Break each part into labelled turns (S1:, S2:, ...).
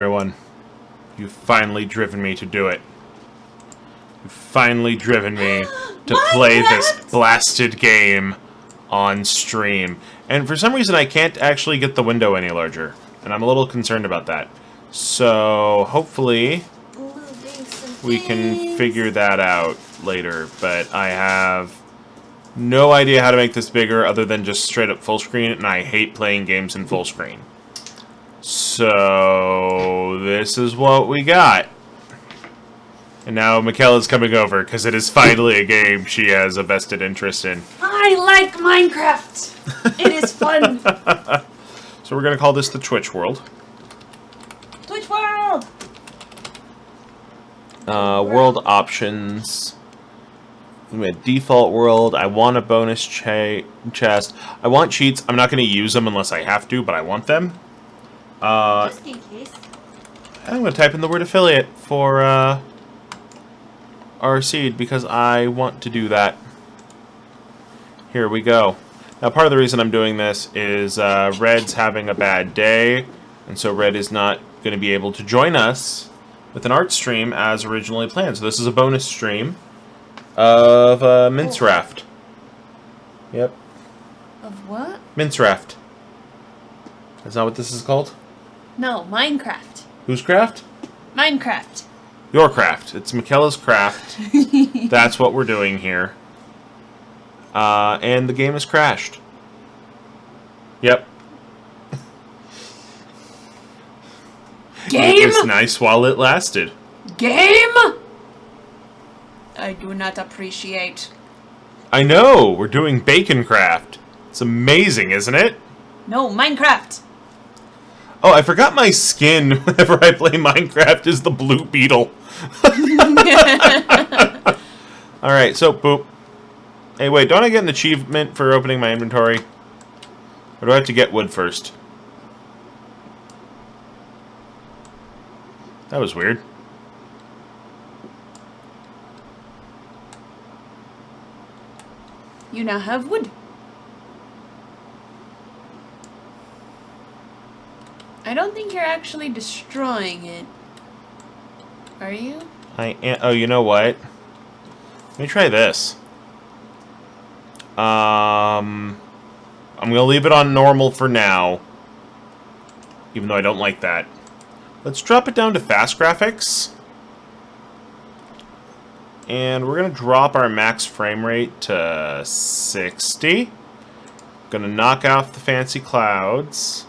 S1: Everyone, you've finally driven me to do it. You've finally driven me to play this blasted game on stream. And for some reason I can't actually get the window any larger. And I'm a little concerned about that. So, hopefully we can figure that out later. But I have no idea how to make this bigger other than just straight up full screen. And I hate playing games in full screen. So, this is what we got. And now Mikella's coming over, because it is finally a game she has a vested interest in.
S2: I like Minecraft! It is fun!
S1: So we're going to call this the Twitch world.
S2: Twitch world!
S1: World options. We have default world. I want a bonus chest. I want cheats. I'm not going to use them unless I have to, but I want them.
S2: Just in case.
S1: I'm going to type in the word affiliate for our seed because I want to do that. Here we go. Now, part of the reason I'm doing this is Red's having a bad day, and so Red is not going to be able to join us with an art stream as originally planned. So this is a bonus stream of Mince Raft. Yep.
S2: Of what?
S1: Mince Raft. That's not what this is called?
S2: No, Minecraft.
S1: Whose craft?
S2: Minecraft.
S1: Your craft. It's Mikella's craft. That's what we're doing here. And the game has crashed. Yep.
S2: Game?
S1: It was nice while it lasted.
S2: Game? I do not appreciate.
S1: I know! We're doing Bacon Craft. It's amazing, isn't it?
S2: No, Minecraft.
S1: Oh, I forgot my skin whenever I play Minecraft is the blue beetle. Alright, so, boop. Hey, wait, don't I get an achievement for opening my inventory? Or do I have to get wood first? That was weird.
S2: You now have wood. I don't think you're actually destroying it. Are you?
S1: I am. Oh, you know what? Let me try this. I'm gonna leave it on normal for now. Even though I don't like that. Let's drop it down to fast graphics. And we're gonna drop our max frame rate to 60. Gonna knock off the fancy clouds.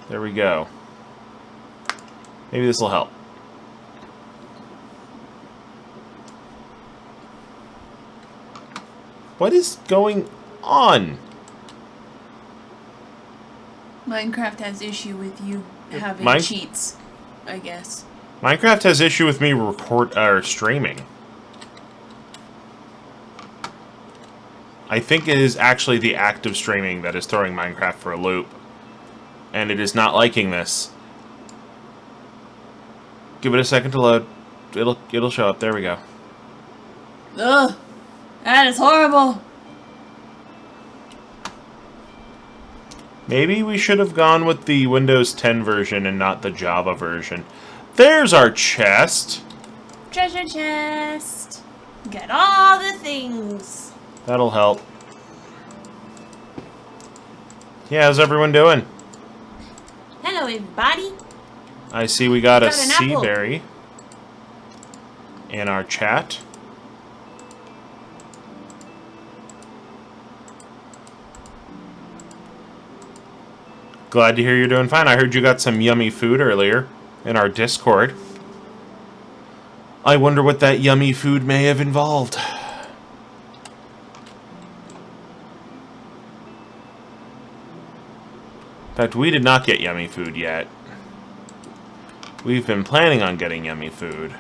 S1: There we go. Maybe this will help. What is going on?
S2: Minecraft has issue with you having cheats, I guess.
S1: Minecraft has issue with me streaming. I think it is actually the act of streaming that is throwing Minecraft for a loop. And it is not liking this. Give it a second to load. It'll show up. There we go.
S2: Ugh! That is horrible!
S1: Maybe we should have gone with the Windows 10 version and not the Java version. There's our chest!
S2: Treasure chest! Get all the things!
S1: That'll help. Yeah, how's everyone doing?
S2: Hello, everybody!
S1: I see we got a
S2: an apple.
S1: Seaberry in our chat. Glad to hear you're doing fine. I heard you got some yummy food earlier in our Discord. I wonder what that yummy food may have involved. In fact, we did not get yummy food yet. We've been planning on getting yummy food.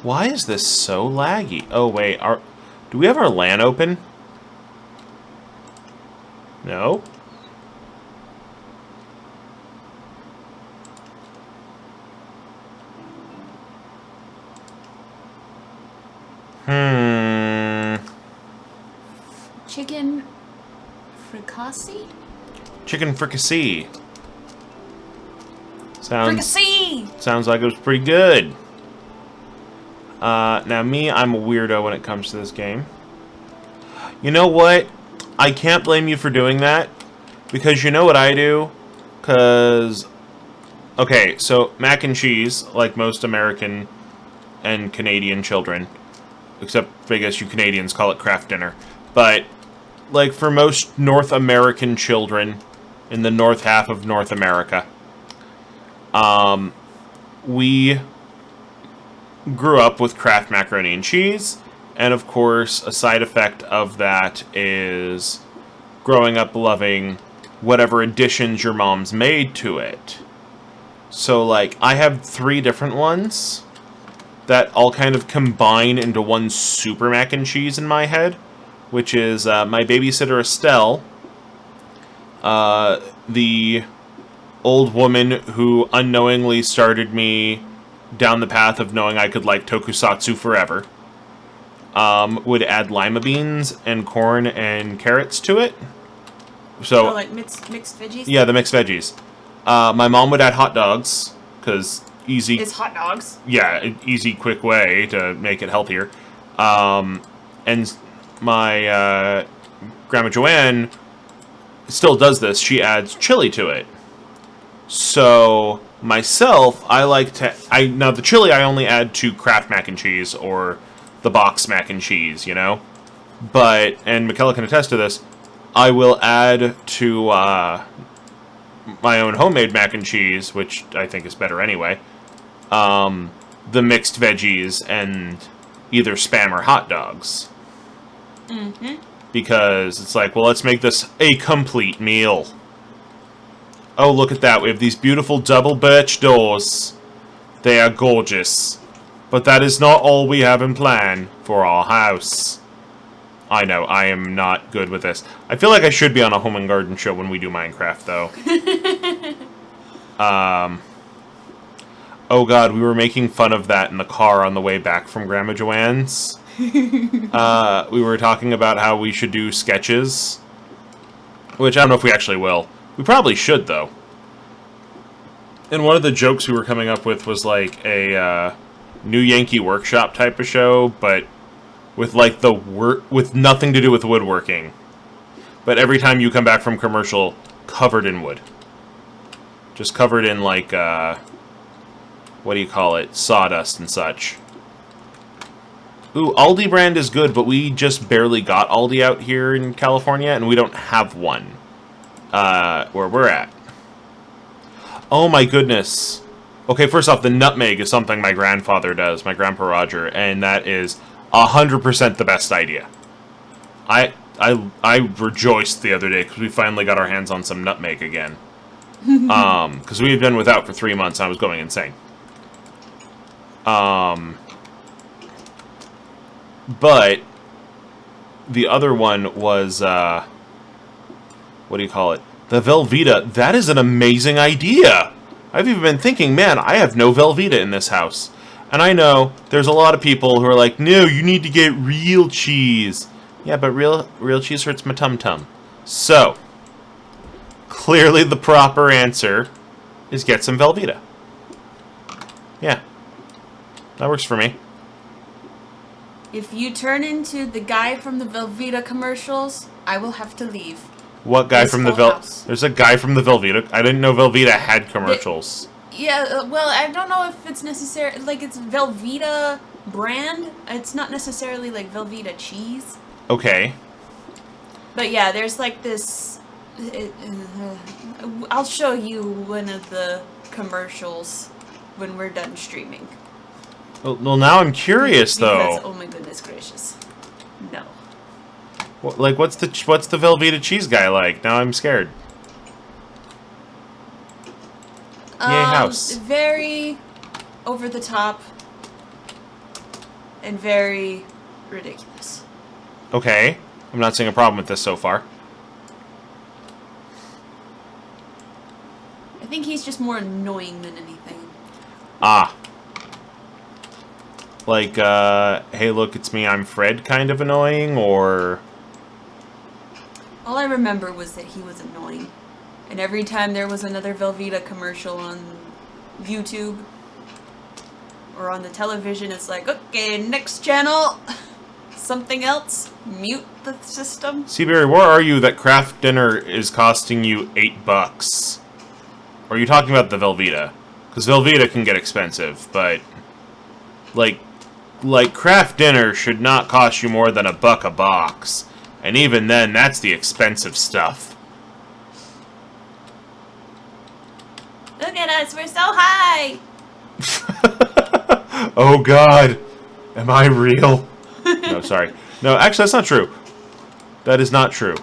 S1: Why is this so laggy? Oh, wait. Do we have our LAN open? No.
S2: Chicken fricassee?
S1: Chicken fricassee.
S2: Fricassee!
S1: Sounds like it was pretty good. Now me, I'm a weirdo when it comes to this game. You know what? I can't blame you for doing that. Because you know what I do? Because... Okay, so mac and cheese, like most American and Canadian children. Except, I guess you Canadians call it Kraft dinner. But, like for most North American children in the north half of North America, we grew up with Kraft macaroni and cheese. And of course, a side effect of that is growing up loving whatever additions your mom's made to it. So, like, I have 3 different ones that all kind of combine into one super mac and cheese in my head, which is my babysitter Estelle, the old woman who unknowingly started me down the path of knowing I could like tokusatsu forever, would add lima beans and corn and carrots to it. So,
S2: like mixed veggies?
S1: Yeah, the mixed veggies. My mom would add hot dogs, because easy...
S2: It's hot dogs?
S1: Yeah, an easy, quick way to make it healthier. And my Grandma Joanne still does this. She adds chili to it. So, myself, I like to... Now, the chili I only add to Kraft mac and cheese, or the box mac and cheese, you know? But, and Mikella can attest to this, I will add to my own homemade mac and cheese, which I think is better anyway, the mixed veggies and either Spam or hot dogs.
S2: Mm-hmm.
S1: Because it's like, well, let's make this a complete meal. Oh, look at that. We have these beautiful double birch doors. They are gorgeous. But that is not all we have in plan for our house. I know, I am not good with this. I feel like I should be on a home and garden show when we do Minecraft, though. Oh god, we were making fun of that in the car on the way back from Grandma Joanne's. We were talking about how we should do sketches. Which I don't know if we actually will. We probably should, though. And one of the jokes we were coming up with was like a New Yankee Workshop type of show, but with like with nothing to do with woodworking. But every time you come back from commercial, covered in wood. Just covered in like, what do you call it? Sawdust and such. Ooh, Aldi brand is good, but we just barely got Aldi out here in California, and we don't have one. Where we're at. Oh my goodness. Okay, first off, the nutmeg is something my grandfather does, my Grandpa Roger, and that is 100% the best idea. I rejoiced the other day because we finally got our hands on some nutmeg again. Because we had been without for 3 months and I was going insane. But the other one was, what do you call it? The Velveeta. That is an amazing idea. I've even been thinking, man, I have no Velveeta in this house. And I know there's a lot of people who are like, no, you need to get real cheese. Yeah, but real cheese hurts my tum-tum. So, clearly the proper answer is get some Velveeta. Yeah. That works for me.
S2: If you turn into the guy from the Velveeta commercials, I will have to leave.
S1: What guy from the There's a guy from the Velveeta. I didn't know Velveeta had commercials.
S2: Yeah, well, I don't know if it's necessary. Like, it's Velveeta brand. It's not necessarily like Velveeta cheese.
S1: Okay.
S2: But yeah, there's like this. I'll show you one of the commercials when we're done streaming.
S1: Well, now I'm curious though.
S2: Oh my goodness gracious! No.
S1: Like, what's the Velveeta cheese guy like? Now I'm scared. Yay, house.
S2: Very over the top and very ridiculous.
S1: Okay. I'm not seeing a problem with this so far.
S2: I think he's just more annoying than anything.
S1: Ah. Like, hey, look, it's me, I'm Fred kind of annoying, or...
S2: All I remember was that he was annoying. And every time there was another Velveeta commercial on YouTube or on the television, it's like, okay, next channel. Something else. Mute the system.
S1: Seaberry, where are you that craft dinner is costing you $8? Or are you talking about the Velveeta? Because Velveeta can get expensive, but like craft dinner should not cost you more than $1 a box. And even then, that's the expensive stuff.
S2: Look at us, we're so high!
S1: Oh god. Am I real? No, sorry. No, actually, that's not true. That is not true.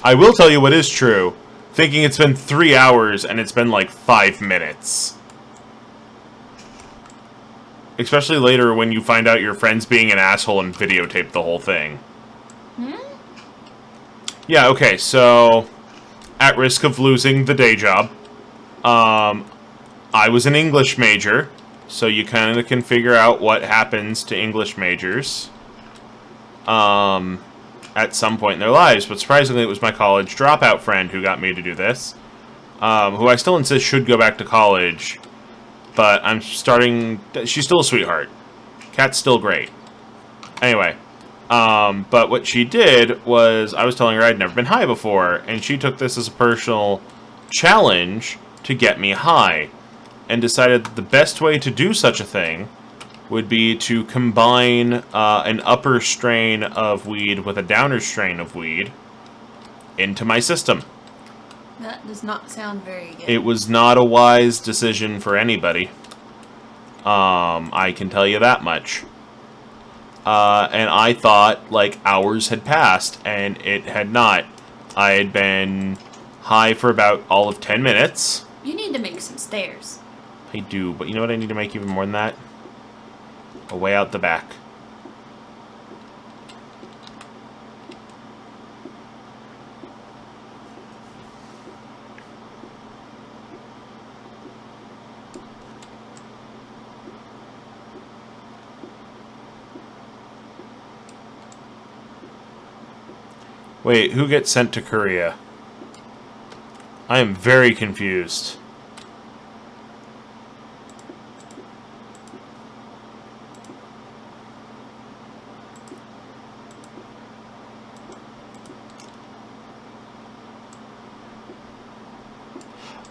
S1: I will tell you what is true. Thinking it's been 3 hours and it's been like 5 minutes. Especially later when you find out your friend's being an asshole and videotape the whole thing. Yeah, okay, so at risk of losing the day job, I was an English major, so you kind of can figure out what happens to English majors at some point in their lives. But surprisingly, it was my college dropout friend who got me to do this, who I still insist should go back to college, but she's still a sweetheart. Kat's still great. Anyway. But what she did was, I was telling her I'd never been high before, and she took this as a personal challenge to get me high, and decided that the best way to do such a thing would be to combine an upper strain of weed with a downer strain of weed into my system.
S2: That does not sound very good.
S1: It was not a wise decision for anybody. I can tell you that much. And I thought, like, hours had passed, and it had not. I had been high for about all of 10 minutes.
S2: You need to make some stairs.
S1: I do, but you know what I need to make even more than that? A way out the back. Wait, who gets sent to Korea? I am very confused.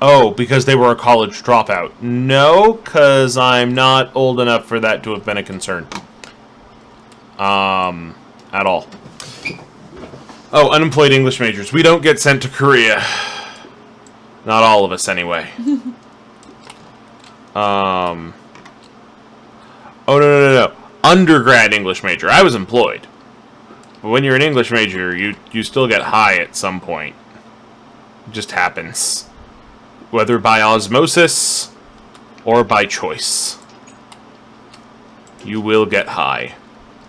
S1: Oh, because they were a college dropout. No, because I'm not old enough for that to have been a concern. At all. Oh, unemployed English majors. We don't get sent to Korea. Not all of us, anyway. Oh, no. Undergrad English major. I was employed. But when you're an English major, you still get high at some point. It just happens. Whether by osmosis or by choice. You will get high.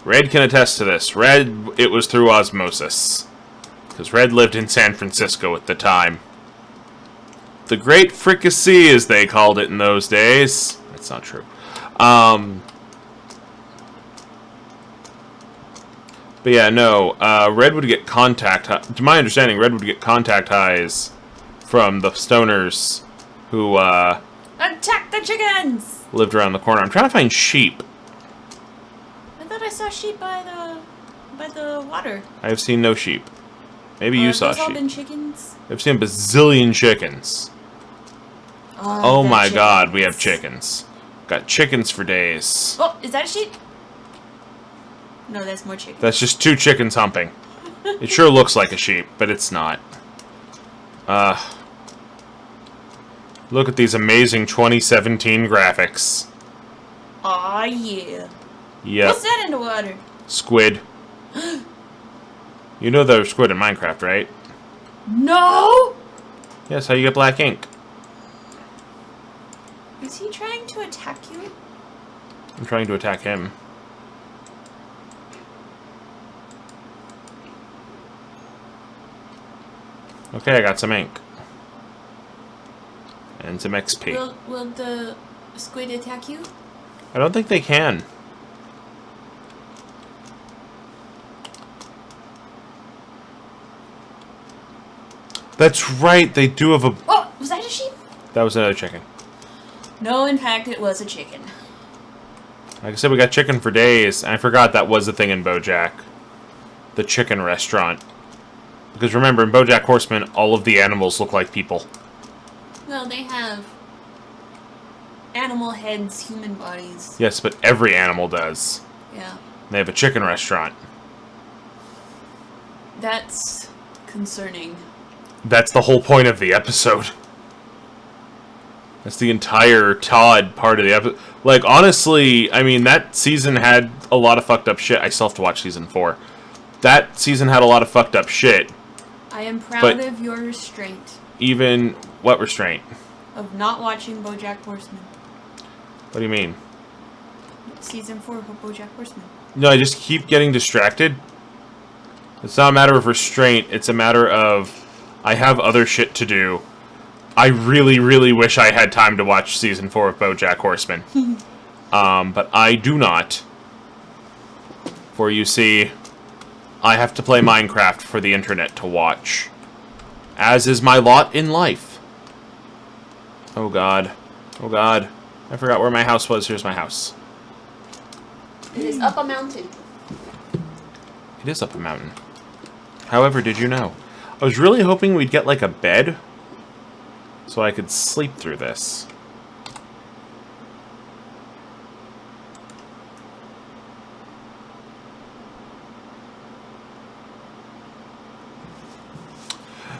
S1: Red can attest to this. Red, it was through osmosis. Because Red lived in San Francisco at the time. The Great Fricassee, as they called it in those days. That's not true. But yeah, no. Red would get contact... To my understanding, Red would get contact highs from the stoners who,
S2: Attack the chickens!
S1: lived around the corner. I'm trying to find sheep.
S2: I thought I saw sheep by the water.
S1: I have seen no sheep. Maybe you saw
S2: Have those all
S1: sheep.
S2: been chickens?
S1: I've seen a bazillion chickens. Oh my god, we have chickens. Got chickens for days.
S2: Oh, is that a sheep? No, that's more chickens.
S1: That's just 2 chickens humping. It sure looks like a sheep, but it's not. Look at these amazing 2017 graphics.
S2: Aw, yeah.
S1: Yep.
S2: What's that in the water?
S1: Squid. You know there's squid in Minecraft, right?
S2: No!
S1: Yes, how you get black ink.
S2: Is he trying to attack you?
S1: I'm trying to attack him. Okay, I got some ink. And some XP.
S2: Will the squid attack you?
S1: I don't think they can. That's right, they do have a...
S2: Oh, was that a sheep?
S1: That was another chicken.
S2: No, in fact, it was a chicken.
S1: Like I said, we got chicken for days, and I forgot that was a thing in BoJack. The chicken restaurant. Because remember, in BoJack Horseman, all of the animals look like people.
S2: Well, they have animal heads, human bodies.
S1: Yes, but every animal does.
S2: Yeah.
S1: They have a chicken restaurant.
S2: That's concerning.
S1: That's the whole point of the episode. That's the entire Todd part of the episode. Like, honestly, I mean, that season had a lot of fucked up shit. I still have to watch season 4. That season had a lot of fucked up shit.
S2: I am proud of your restraint.
S1: Even... What restraint?
S2: Of not watching BoJack Horseman.
S1: What do you mean?
S2: Season 4 of BoJack Horseman.
S1: No, I just keep getting distracted. It's not a matter of restraint. It's a matter of... I have other shit to do. I really, really wish I had time to watch season 4 of BoJack Horseman. But I do not. For you see, I have to play Minecraft for the internet to watch. As is my lot in life. Oh god. Oh god. I forgot where my house was. Here's my house.
S2: It is up a mountain.
S1: It is up a mountain. However, did you know? I was really hoping we'd get like a bed so I could sleep through this.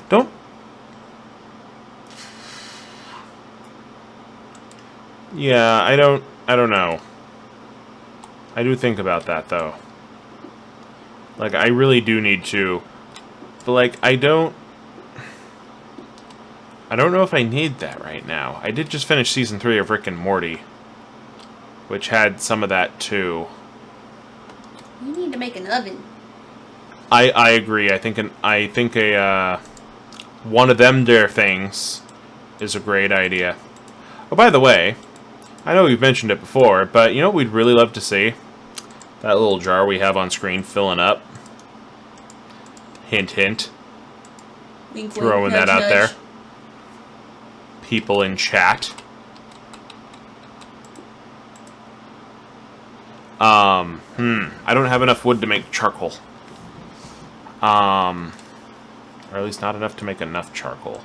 S1: Don't... Yeah, I don't know. I do think about that, though. Like, I really do need to. But, like, I don't know if I need that right now. I did just finish Season 3 of Rick and Morty, which had some of that, too.
S2: You need to make an oven.
S1: I agree. I think one of them there things is a great idea. Oh, by the way, I know we've mentioned it before, but you know what we'd really love to see? That little jar we have on screen filling up. Hint, hint.
S2: Wink,
S1: Throwing
S2: wink,
S1: that out
S2: nudge,
S1: there.
S2: nudge.
S1: People in chat. I don't have enough wood to make charcoal. Or at least not enough to make enough charcoal.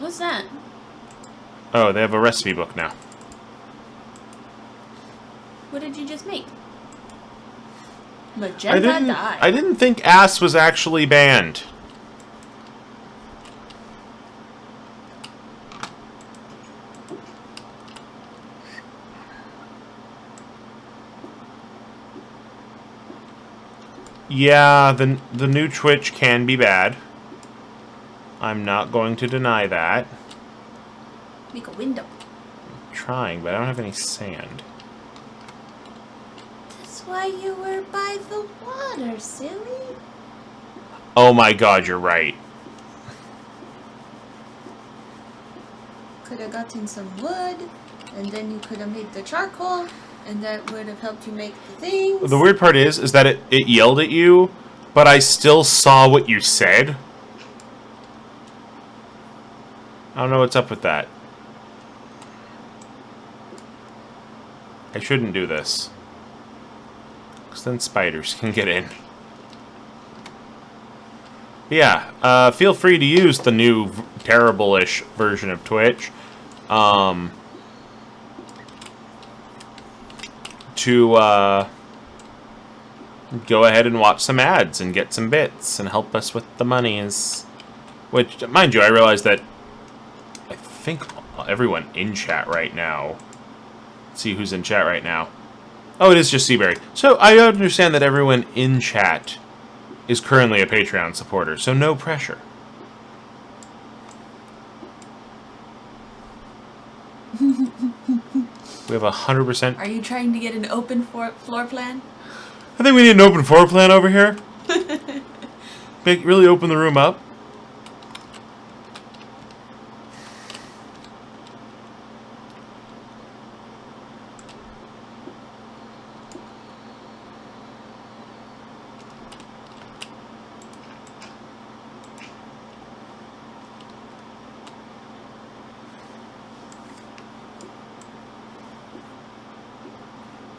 S2: What's that?
S1: Oh, they have a recipe book now.
S2: What did you just make? Magenta dye.
S1: I didn't think ass was actually banned. Yeah, the new Twitch can be bad. I'm not going to deny that.
S2: Make a window.
S1: I'm trying, but I don't have any sand.
S2: That's why you were by the water, silly.
S1: Oh my god, you're right.
S2: Could have gotten some wood, and then you could have made the charcoal, and that would have helped you make the things.
S1: The weird part is that it yelled at you, but I still saw what you said. I don't know what's up with that. I shouldn't do this. Because then spiders can get in. But yeah, feel free to use the new terrible-ish version of Twitch. To go ahead and watch some ads and get some bits and help us with the monies. Which, mind you, I realize that I think everyone in chat right now. Let's see who's in chat right now. Oh, it is just Seaberry. So I understand that everyone in chat is currently a Patreon supporter, so no pressure. We have 100%.
S2: Are you trying to get an open floor plan?
S1: I think we need an open floor plan over here. Really open the room up.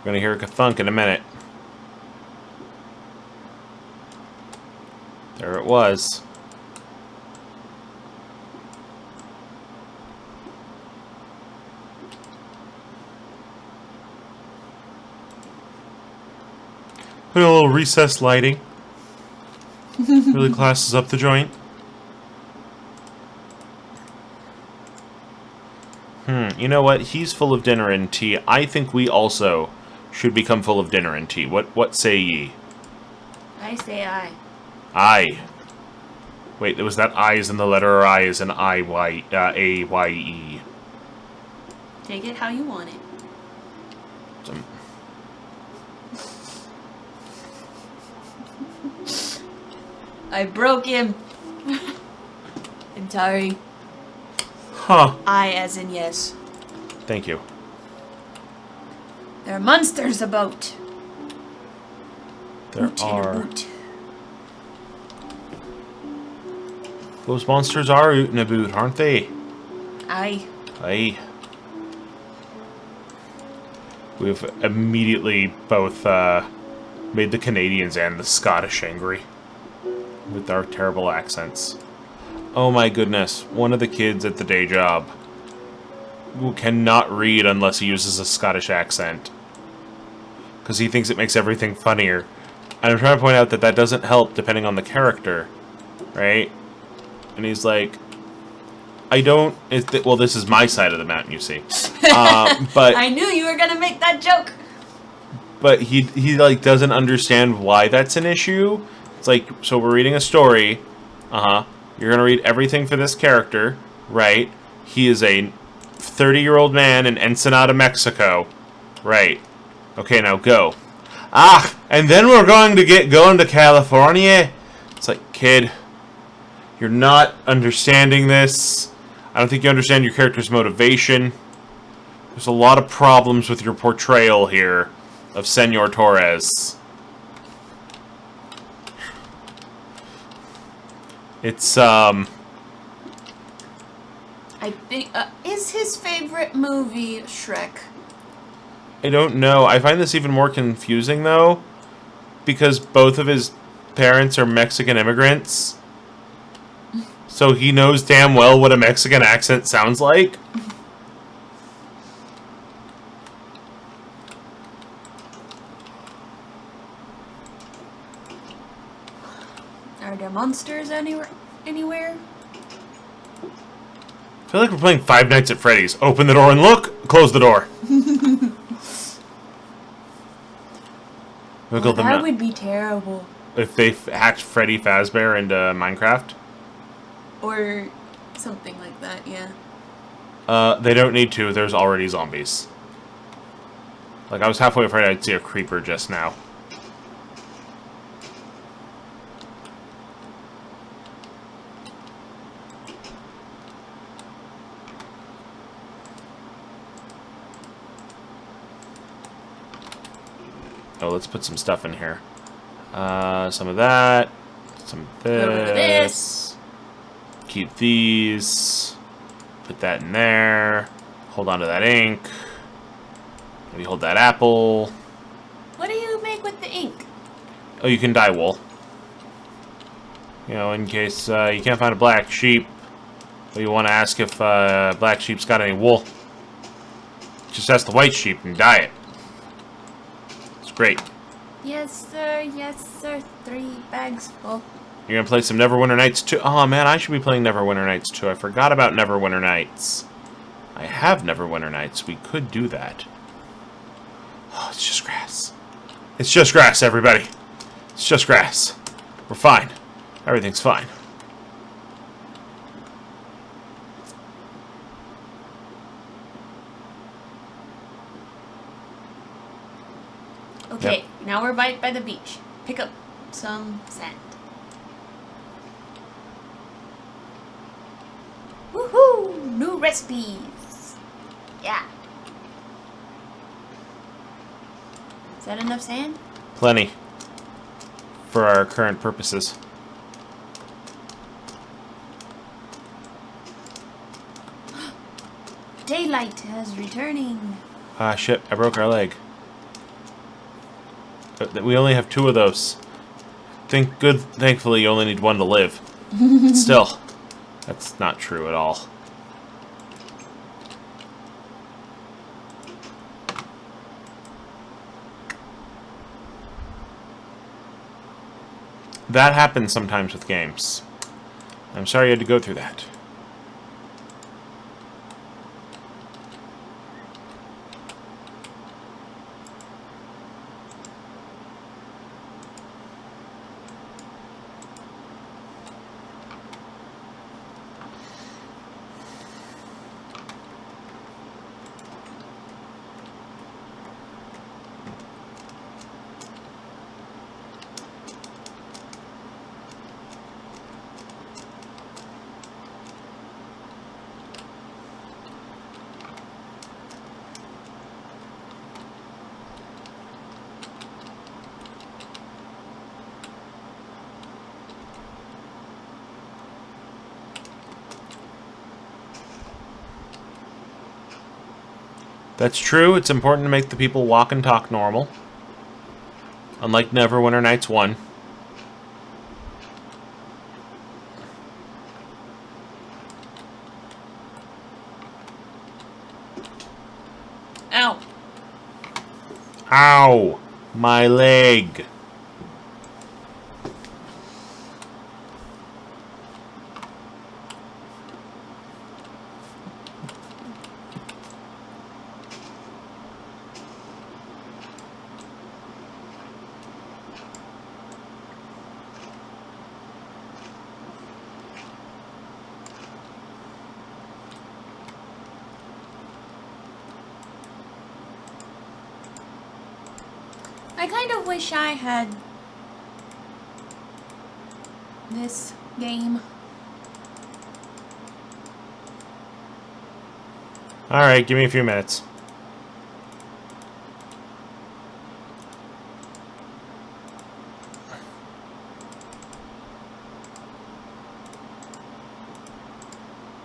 S1: gonna hear a thunk in a minute. There it was. Put a little recessed lighting. Really classes up the joint. You know what? He's full of dinner and tea. I think we also should become full of dinner and tea. What say ye?
S2: I say aye.
S1: Aye. Wait, was that I as in the letter or I as in A-Y-E?
S2: Take it how you want it. I broke him. I'm sorry.
S1: Huh.
S2: I as in yes.
S1: Thank you.
S2: There are monsters about.
S1: There
S2: Boot in a
S1: are.
S2: boot.
S1: Those monsters are out and about, aren't they?
S2: Aye.
S1: Aye. We've immediately both made the Canadians and the Scottish angry with our terrible accents. Oh my goodness, one of the kids at the day job who cannot read unless he uses a Scottish accent. Because he thinks it makes everything funnier. And I'm trying to point out that that doesn't help depending on the character, right? And he's like, I don't... well, this is my side of the mountain, you see. But
S2: I knew you were gonna make that joke.
S1: But he like doesn't understand why that's an issue. It's like, so we're reading a story. You're gonna read everything for this character, right? He is a 30-year-old man in Ensenada, Mexico. Right. Okay, now go. And then we're going to get going to California. It's like, kid, you're not understanding this. I don't think you understand your character's motivation. There's a lot of problems with your portrayal here of Senor Torres. It's,
S2: I think, is his favorite movie Shrek?
S1: I don't know. I find this even more confusing, though, because both of his parents are Mexican immigrants. So he knows damn well what a Mexican accent sounds like.
S2: Are there monsters anywhere?
S1: I feel like we're playing Five Nights at Freddy's. Open the door and look, close the door.
S2: Well, that would be terrible.
S1: If they hacked Freddy Fazbear into Minecraft?
S2: Or something like that, yeah.
S1: They don't need to. There's already zombies. Like, I was halfway afraid I'd see a creeper just now. Oh, let's put some stuff in here. Some of that. Some of this. Keep these. Put that in there. Hold on to that ink. Maybe hold that apple.
S2: What do you make with the ink?
S1: Oh, you can dye wool. You know, in case you can't find a black sheep. Or you want to ask if black sheep's got any wool. Just ask the white sheep and dye it. It's great.
S2: Yes, sir. Yes, sir. 3 bags full.
S1: You're gonna play some Neverwinter Nights 2. Oh man, I should be playing Neverwinter Nights 2. I forgot about Neverwinter Nights. I have Neverwinter Nights. We could do that. Oh, it's just grass. It's just grass, everybody. It's just grass. We're fine. Everything's fine.
S2: Okay,
S1: Yep.
S2: now we're by the beach. Pick up some sand. Woohoo! New recipes! Yeah. Is that enough sand?
S1: Plenty. For our current purposes.
S2: Daylight is returning.
S1: Ah, shit. I broke our leg. We only have 2 of those. Thankfully, you only need 1 to live. Still, that's not true at all. That happens sometimes with games. I'm sorry you had to go through that. That's true. It's important to make the people walk and talk normal. Unlike Neverwinter Nights 1.
S2: Ow.
S1: Ow! My leg.
S2: I kind of wish I had this game.
S1: Alright, give me a few minutes.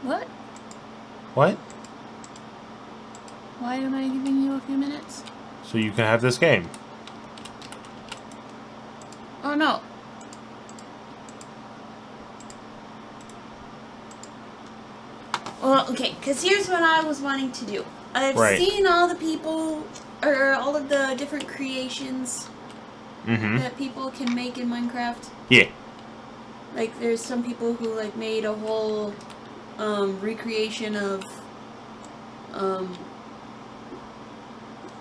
S2: What?
S1: What?
S2: Why am I giving you a few minutes?
S1: So you can have this game.
S2: Oh no. Well, okay, because here's what I was wanting to do. I've
S1: Right.
S2: seen all the people, or all of the different creations that people can make in Minecraft.
S1: Yeah.
S2: Like, there's some people who, like, made a whole, recreation of,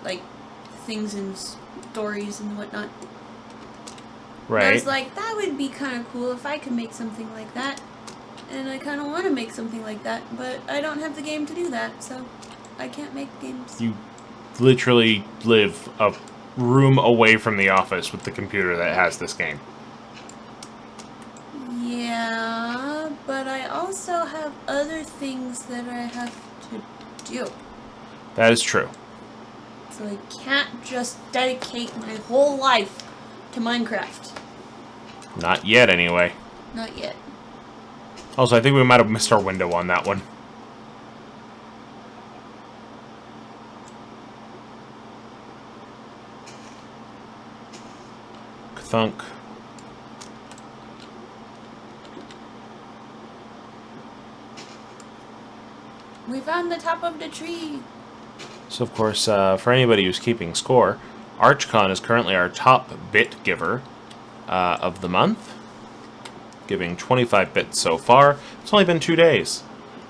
S2: like, things and stories and whatnot.
S1: Right.
S2: I was like, that would be kind of cool if I could make something like that. And I kind of want to make something like that, but I don't have the game to do that, so I can't make games.
S1: You literally live a room away from the office with the computer that has this game.
S2: Yeah, but I also have other things that I have to do.
S1: That is true.
S2: So I can't just dedicate my whole life to Minecraft.
S1: Not yet, anyway.
S2: Not yet.
S1: Also, I think we might have missed our window on that one. Thunk.
S2: We found the top of the tree.
S1: So, of course, for anybody who's keeping score, ArchCon is currently our top bit giver of the month, giving 25 bits so far. It's only been 2 days.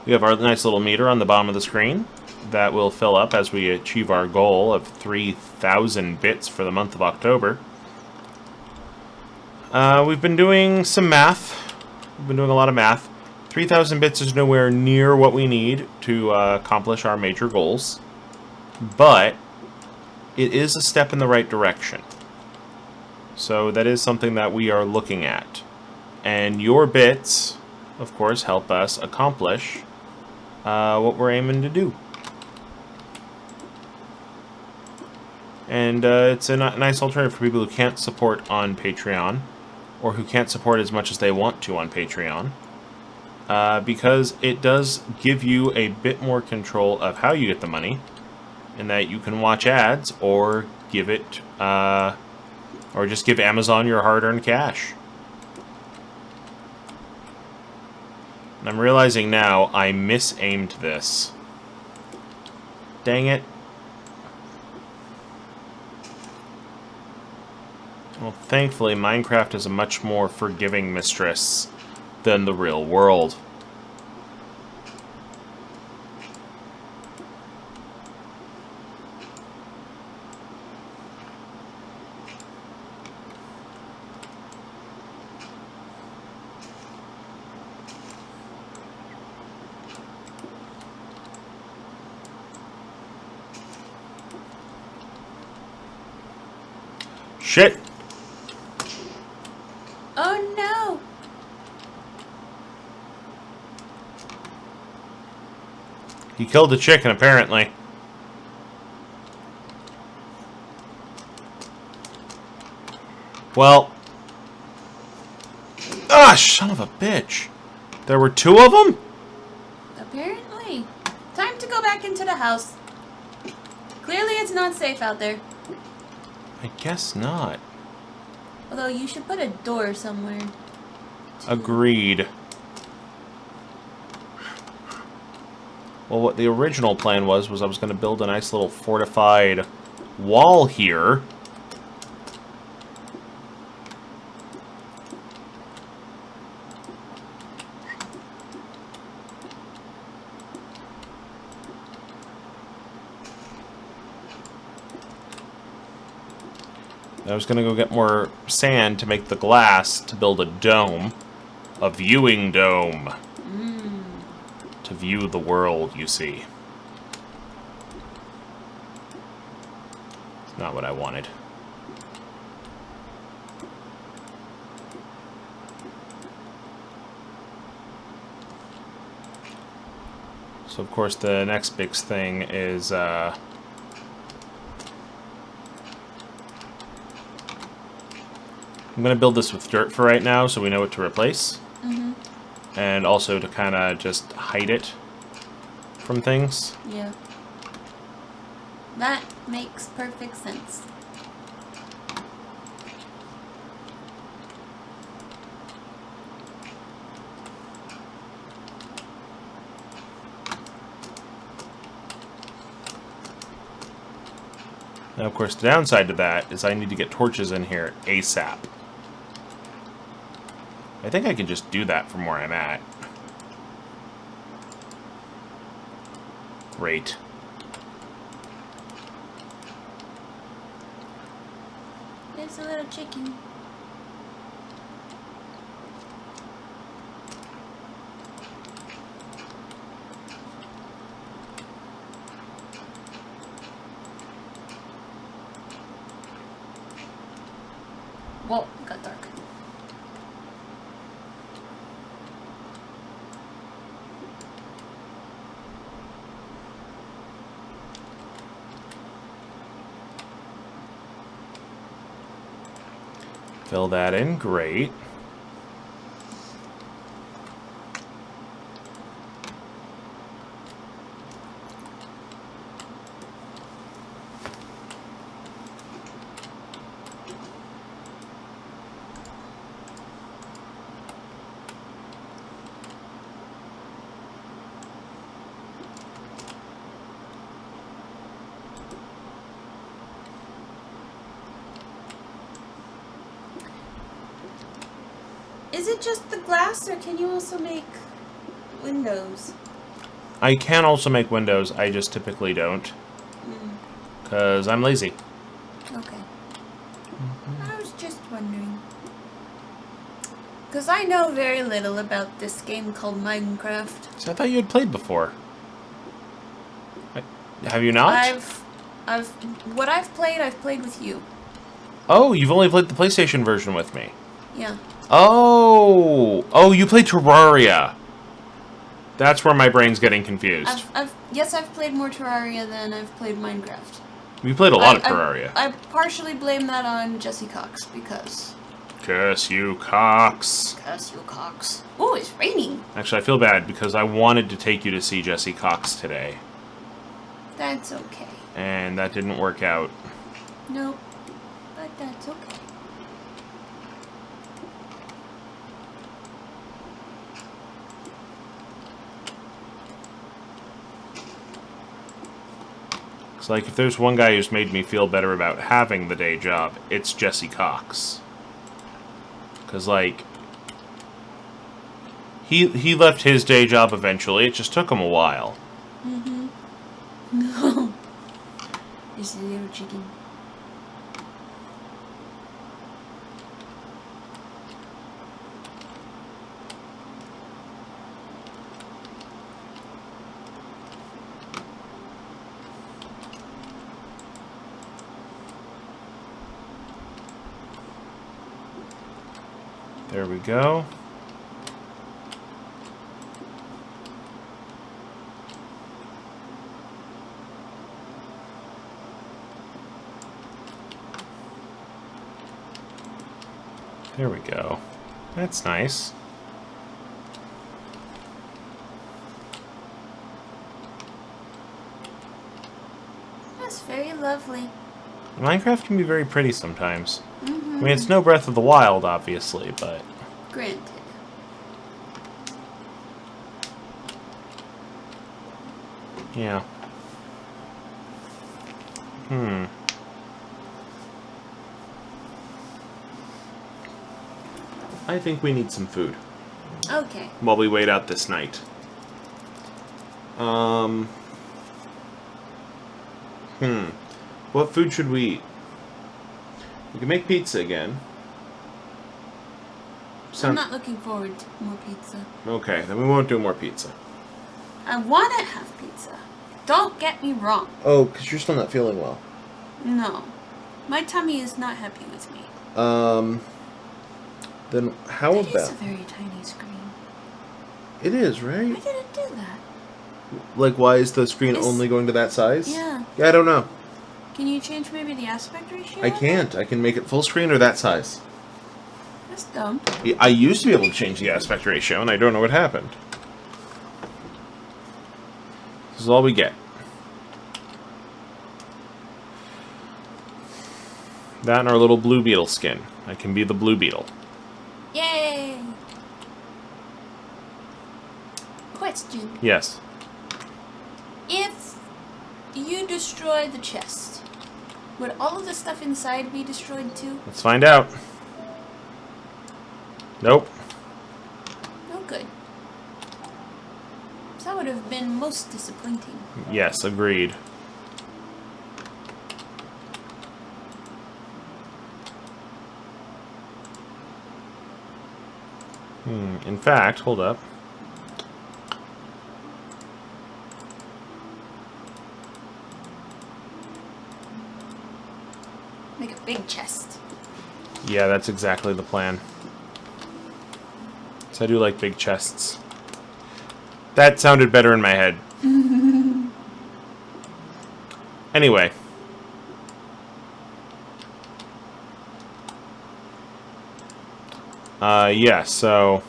S1: We have our nice little meter on the bottom of the screen that will fill up as we achieve our goal of 3,000 bits for the month of October. We've been doing some math. We've been doing a lot of math. 3,000 bits is nowhere near what we need to accomplish our major goals, but it is a step in the right direction. So that is something that we are looking at. And your bits, of course, help us accomplish what we're aiming to do. And it's a nice alternative for people who can't support on Patreon, or who can't support as much as they want to on Patreon, because it does give you a bit more control of how you get the money, in that you can watch ads or give it Or just give Amazon your hard-earned cash. And I'm realizing now I misaimed this. Dang it. Well, thankfully, Minecraft is a much more forgiving mistress than the real world. Shit!
S2: Oh no!
S1: He killed the chicken, apparently. Well... Ah, son of a bitch! There were two of them?
S2: Apparently. Time to go back into the house. Clearly it's not safe out there.
S1: I guess not.
S2: Although you should put a door somewhere.
S1: Agreed. Well, what the original plan was I was going to build a nice little fortified wall here. I was going to go get more sand to make the glass to build a dome. A viewing dome. To view the world, you see. It's not what I wanted. So, of course, the next big thing is... I'm going to build this with dirt for right now, so we know what to replace.
S2: Mm-hmm.
S1: And also to kind of just hide it from things.
S2: Yeah. That makes perfect sense.
S1: Now, of course, the downside to that is I need to get torches in here ASAP. I think I can just do that from where I'm at. Great.
S2: There's a little chicken. Whoa, it got dark.
S1: Fill that in. Great.
S2: Is it just the glass, or can you also make windows?
S1: I can also make windows, I just typically don't. Because I'm lazy.
S2: Okay. I was just wondering. Because I know very little about this game called Minecraft.
S1: So I thought you had played before. Have you not?
S2: What I've played with you.
S1: Oh, you've only played the PlayStation version with me.
S2: Yeah.
S1: Oh, you played Terraria. That's where my brain's getting confused.
S2: I've played more Terraria than I've played Minecraft.
S1: You played a lot of Terraria.
S2: I partially blame that on Jesse Cox because...
S1: Curse you, Cox.
S2: Curse you, Cox. Ooh, it's raining.
S1: Actually, I feel bad because I wanted to take you to see Jesse Cox today.
S2: That's okay.
S1: And that didn't work out.
S2: Nope. But that's okay.
S1: So, like, if there's one guy who's made me feel better about having the day job, it's Jesse Cox. Because, like, he left his day job eventually. It just took him a while.
S2: Mm-hmm. No. Is the little chicken.
S1: There we go. There we go. That's nice.
S2: That's very lovely.
S1: Minecraft can be very pretty sometimes.
S2: Mm-hmm.
S1: I mean, it's no Breath of the Wild, obviously, but...
S2: Granted.
S1: Yeah. I think we need some food.
S2: Okay.
S1: While we wait out this night. What food should we eat? We can make pizza again.
S2: I'm not looking forward to more pizza.
S1: Okay, then we won't do more pizza.
S2: I want to have pizza. Don't get me wrong.
S1: Oh, because you're still not feeling well.
S2: No. My tummy is not happy with me.
S1: Then how
S2: That
S1: about...
S2: is a very tiny screen.
S1: It is, right?
S2: Why did it do that?
S1: Like, why is the screen only going to that size?
S2: Yeah.
S1: Yeah, I don't know.
S2: Can you change maybe the aspect ratio?
S1: I can't. I can make it full screen or that size.
S2: That's dumb.
S1: I used to be able to change the aspect ratio, and I don't know what happened. This is all we get. That and our little blue beetle skin. I can be the blue beetle.
S2: Yay! Question.
S1: Yes.
S2: If you destroy the chest, would all of the stuff inside be destroyed too?
S1: Let's find out. Nope.
S2: Oh, good. That would have been most disappointing.
S1: Yes, agreed. In fact, hold up.
S2: Make a big chest.
S1: Yeah, that's exactly the plan. So I do like big chests. That sounded better in my head. Anyway. Yeah, so...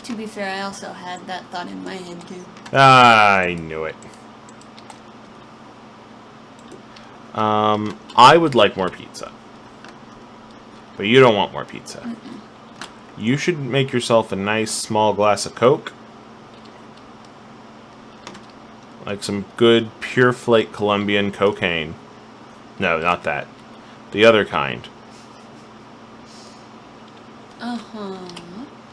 S2: To be fair, I also had that thought in my head too.
S1: I knew it. I would like more pizza. But you don't want more pizza.
S2: Mm-mm.
S1: You should make yourself a nice small glass of Coke. Like some good pure flake Colombian cocaine. No, not that. The other kind.
S2: Uh-huh.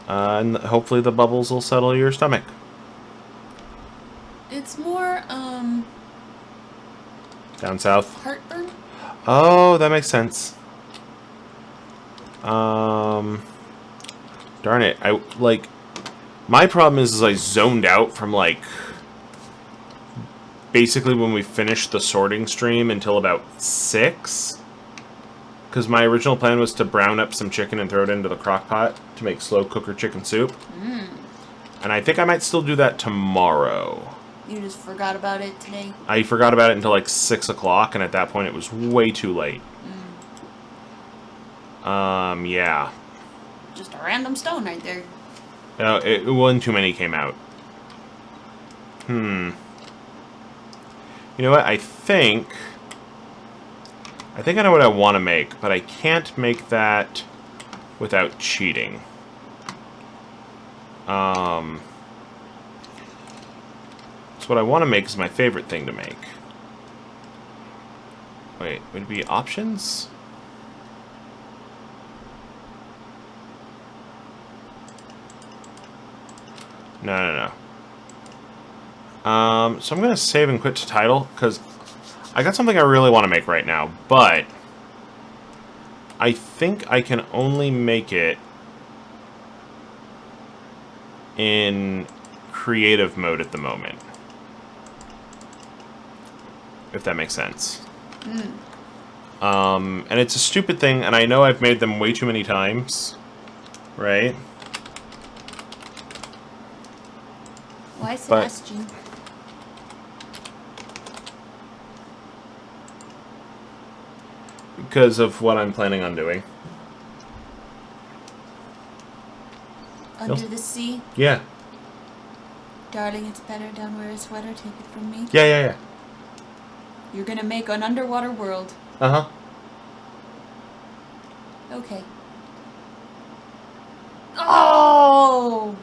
S1: And hopefully the bubbles will settle your stomach.
S2: It's more,
S1: Down south.
S2: heartburn?
S1: Oh, that makes sense. Darn it. My problem is I zoned out from, like, basically when we finished the sorting stream until about 6. Because my original plan was to brown up some chicken and throw it into the crock pot to make slow cooker chicken soup. And I think I might still do that tomorrow.
S2: You just forgot about it today?
S1: I forgot about it until like 6 o'clock, and at that point it was way too late. Yeah.
S2: Just a random stone right there.
S1: One too many came out. You know what? I think I know what I want to make, but I can't make that without cheating. That's what I want to make is my favorite thing to make. Wait, would it be options? No. So I'm going to save and quit to title, because I got something I really want to make right now, but I think I can only make it in creative mode at the moment. If that makes sense. And it's a stupid thing, and I know I've made them way too many times, right?
S2: Why Sebastian?
S1: Because of what I'm planning on doing.
S2: Under the sea?
S1: Yeah.
S2: Darling, it's better down where it's wetter. Take it from me.
S1: Yeah.
S2: You're gonna make an underwater world.
S1: Uh-huh.
S2: Okay. Oh!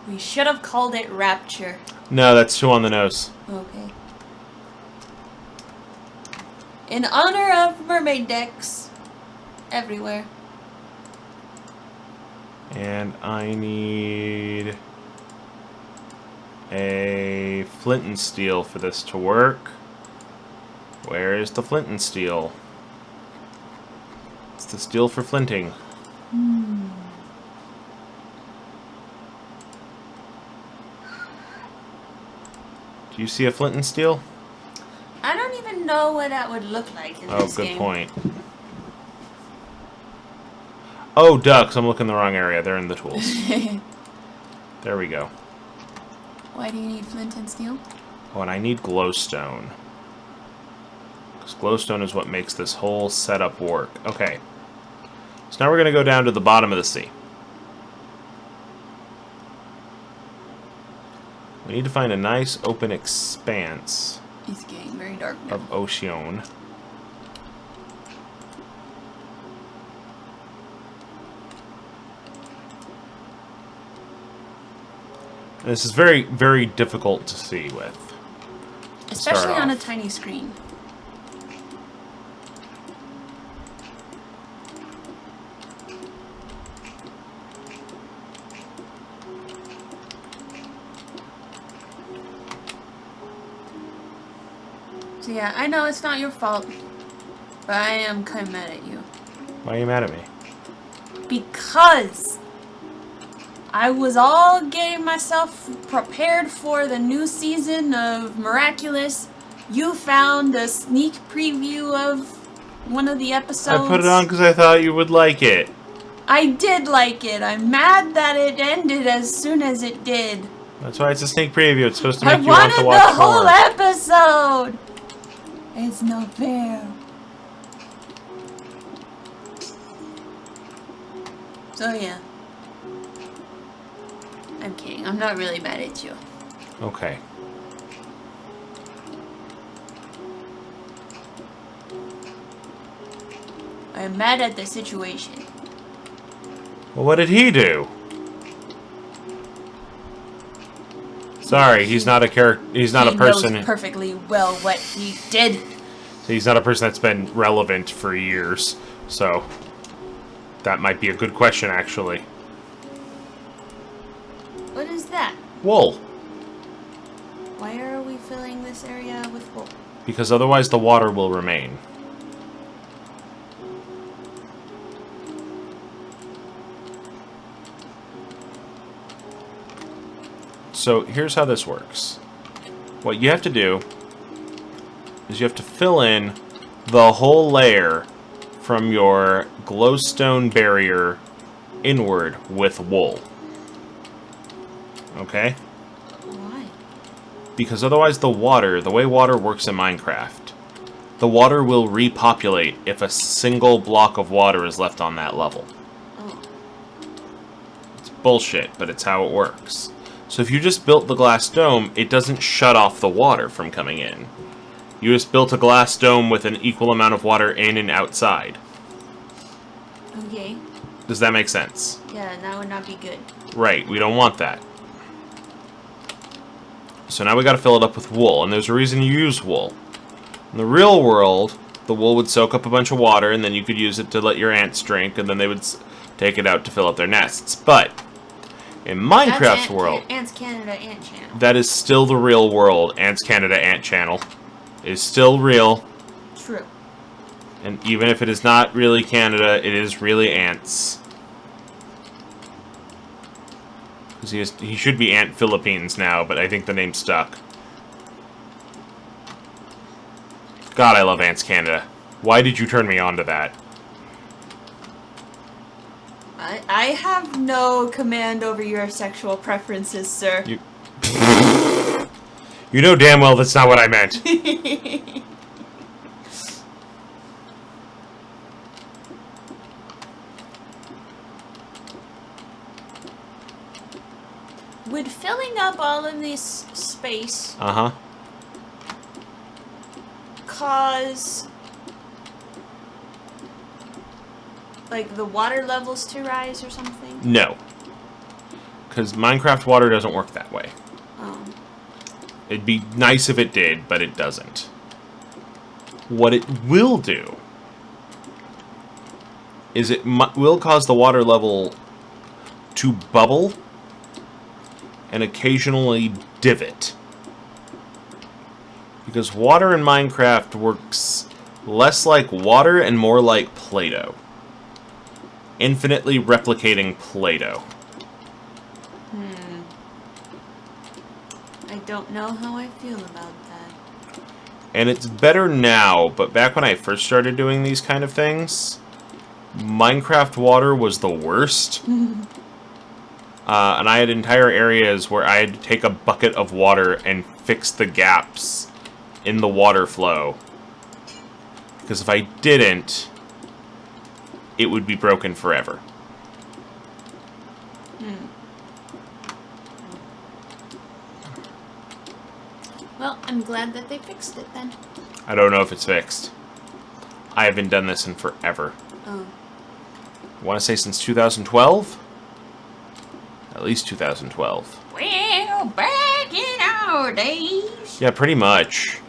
S2: We should have called it Rapture.
S1: No, that's too on the nose.
S2: Okay. In honor of mermaid decks everywhere.
S1: And I need a flint and steel for this to work. Where is the flint and steel? It's the steel for flinting. Do you see a flint and steel?
S2: I don't even know what that would look like in this game.
S1: Oh, good point. Oh, ducks. I'm looking in the wrong area. They're in the tools. There we go.
S2: Why do you need flint and steel?
S1: Oh, and I need glowstone. Because glowstone is what makes this whole setup work. Okay. So now we're going to go down to the bottom of the sea. We need to find a nice open expanse
S2: It's getting very dark now.
S1: of ocean. And this is very, very difficult to see with.
S2: Especially on a
S1: off.
S2: tiny screen. So yeah, I know it's not your fault, but I am kind of mad at you.
S1: Why are you mad at me?
S2: Because I was all getting myself prepared for the new season of Miraculous. You found a sneak preview of one of the episodes.
S1: I put it on because I thought you would like it.
S2: I did like it. I'm mad that it ended as soon as it did.
S1: That's why it's a sneak preview. It's supposed to
S2: I
S1: make you want to
S2: wanted
S1: watch
S2: the whole
S1: more.
S2: episode. It's not fair. So yeah. I'm kidding. I'm not really mad at you.
S1: Okay.
S2: I'm mad at the situation.
S1: Well, what did he do? Sorry, he's not a character. He's not a person.
S2: He knows perfectly well what he did.
S1: He's not a person that's been relevant for years. So that might be a good question, actually.
S2: What is that?
S1: Wool.
S2: Why are we filling this area with wool?
S1: Because otherwise the water will remain. So here's how this works. What you have to do is you have to fill in the whole layer from your glowstone barrier inward with wool. Okay?
S2: Why?
S1: Because otherwise the way water works in Minecraft, the water will repopulate if a single block of water is left on that level.
S2: Oh.
S1: It's bullshit, but it's how it works. So if you just built the glass dome, it doesn't shut off the water from coming in. You just built a glass dome with an equal amount of water in and outside.
S2: Okay.
S1: Does that make sense?
S2: Yeah, that would not be good.
S1: Right, we don't want that. So now we gotta fill it up with wool, and there's a reason you use wool. In the real world, the wool would soak up a bunch of water, and then you could use it to let your ants drink, and then they would take it out to fill up their nests. But in Minecraft's world,
S2: Ants Canada Ant Channel.
S1: that is still the real world. Ants Canada Ant Channel is still real.
S2: True.
S1: And even if it is not really Canada, it is really ants. Because he should be Ant Philippines now, but I think the name stuck. God, I love Ants Canada. Why did you turn me on to that?
S2: I have no command over your sexual preferences, sir.
S1: You know damn well that's not what I meant.
S2: Would filling up all of this space cause like the water levels to rise or something?
S1: No. Because Minecraft water doesn't work that way.
S2: Oh.
S1: It'd be nice if it did, but it doesn't. What it will do is it will cause the water level to bubble and occasionally divot. Because water in Minecraft works less like water and more like Play-Doh. Infinitely replicating Play-Doh.
S2: I don't know how I feel about that.
S1: And it's better now, but back when I first started doing these kind of things, Minecraft water was the worst. And I had entire areas where I had to take a bucket of water and fix the gaps in the water flow. Because if I didn't, it would be broken forever.
S2: Well, I'm glad that they fixed it then.
S1: I don't know if it's fixed. I haven't done this in forever.
S2: Oh.
S1: I want to say since 2012? At least 2012.
S2: Well, back in our days.
S1: Yeah, pretty much.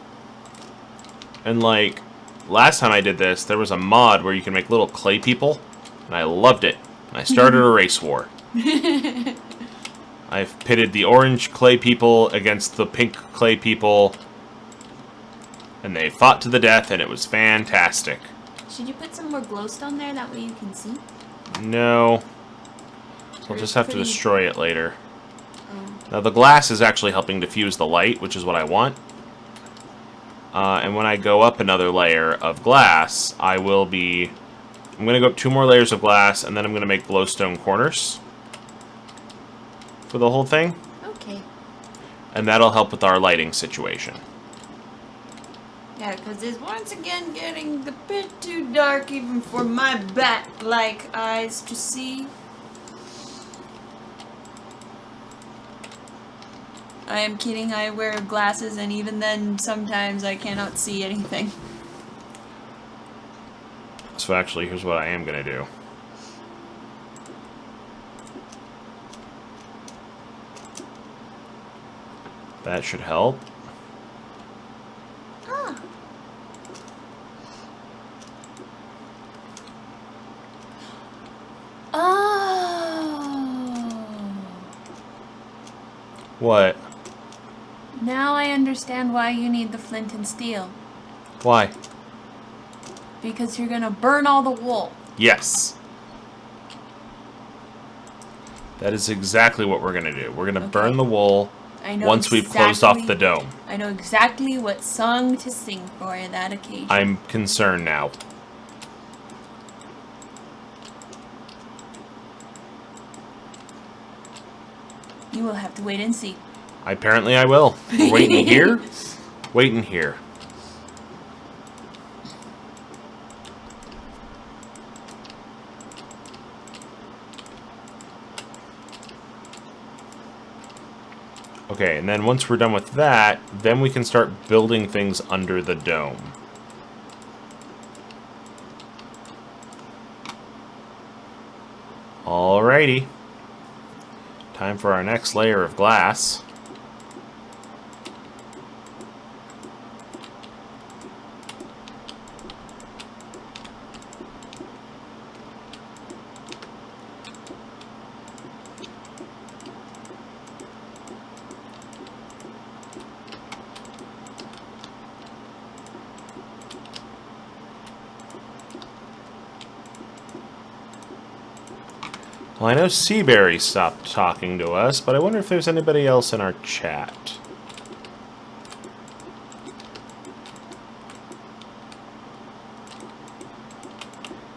S1: And like, last time I did this, there was a mod where you can make little clay people, and I loved it. And I started a race war. I've pitted the orange clay people against the pink clay people, and they fought to the death, and it was fantastic.
S2: Should you put some more glowstone there? That way you can see?
S1: No. I'll just have to destroy it later. Now, the glass is actually helping diffuse the light, which is what I want. And when I go up another layer of glass, I'm going to go up 2 more layers of glass, and then I'm going to make glowstone corners for the whole thing.
S2: Okay.
S1: And that'll help with our lighting situation.
S2: Yeah, because it's once again getting a bit too dark even for my bat-like eyes to see. I am kidding, I wear glasses and even then sometimes I cannot see anything.
S1: So actually, here's what I am going to do. That should help.
S2: Ah. Oh.
S1: What?
S2: Now I understand why you need the flint and steel.
S1: Why?
S2: Because you're gonna burn all the wool.
S1: Yes. That is exactly what we're going to do. We're going to burn the wool once we've closed off the dome.
S2: I know exactly what song to sing for that occasion.
S1: I'm concerned now.
S2: You will have to wait and see.
S1: Apparently I will. We're waiting here. Waiting here. Okay, and then once we're done with that, then we can start building things under the dome. Alrighty. Time for our next layer of glass. Well, I know Seaberry stopped talking to us, but I wonder if there's anybody else in our chat.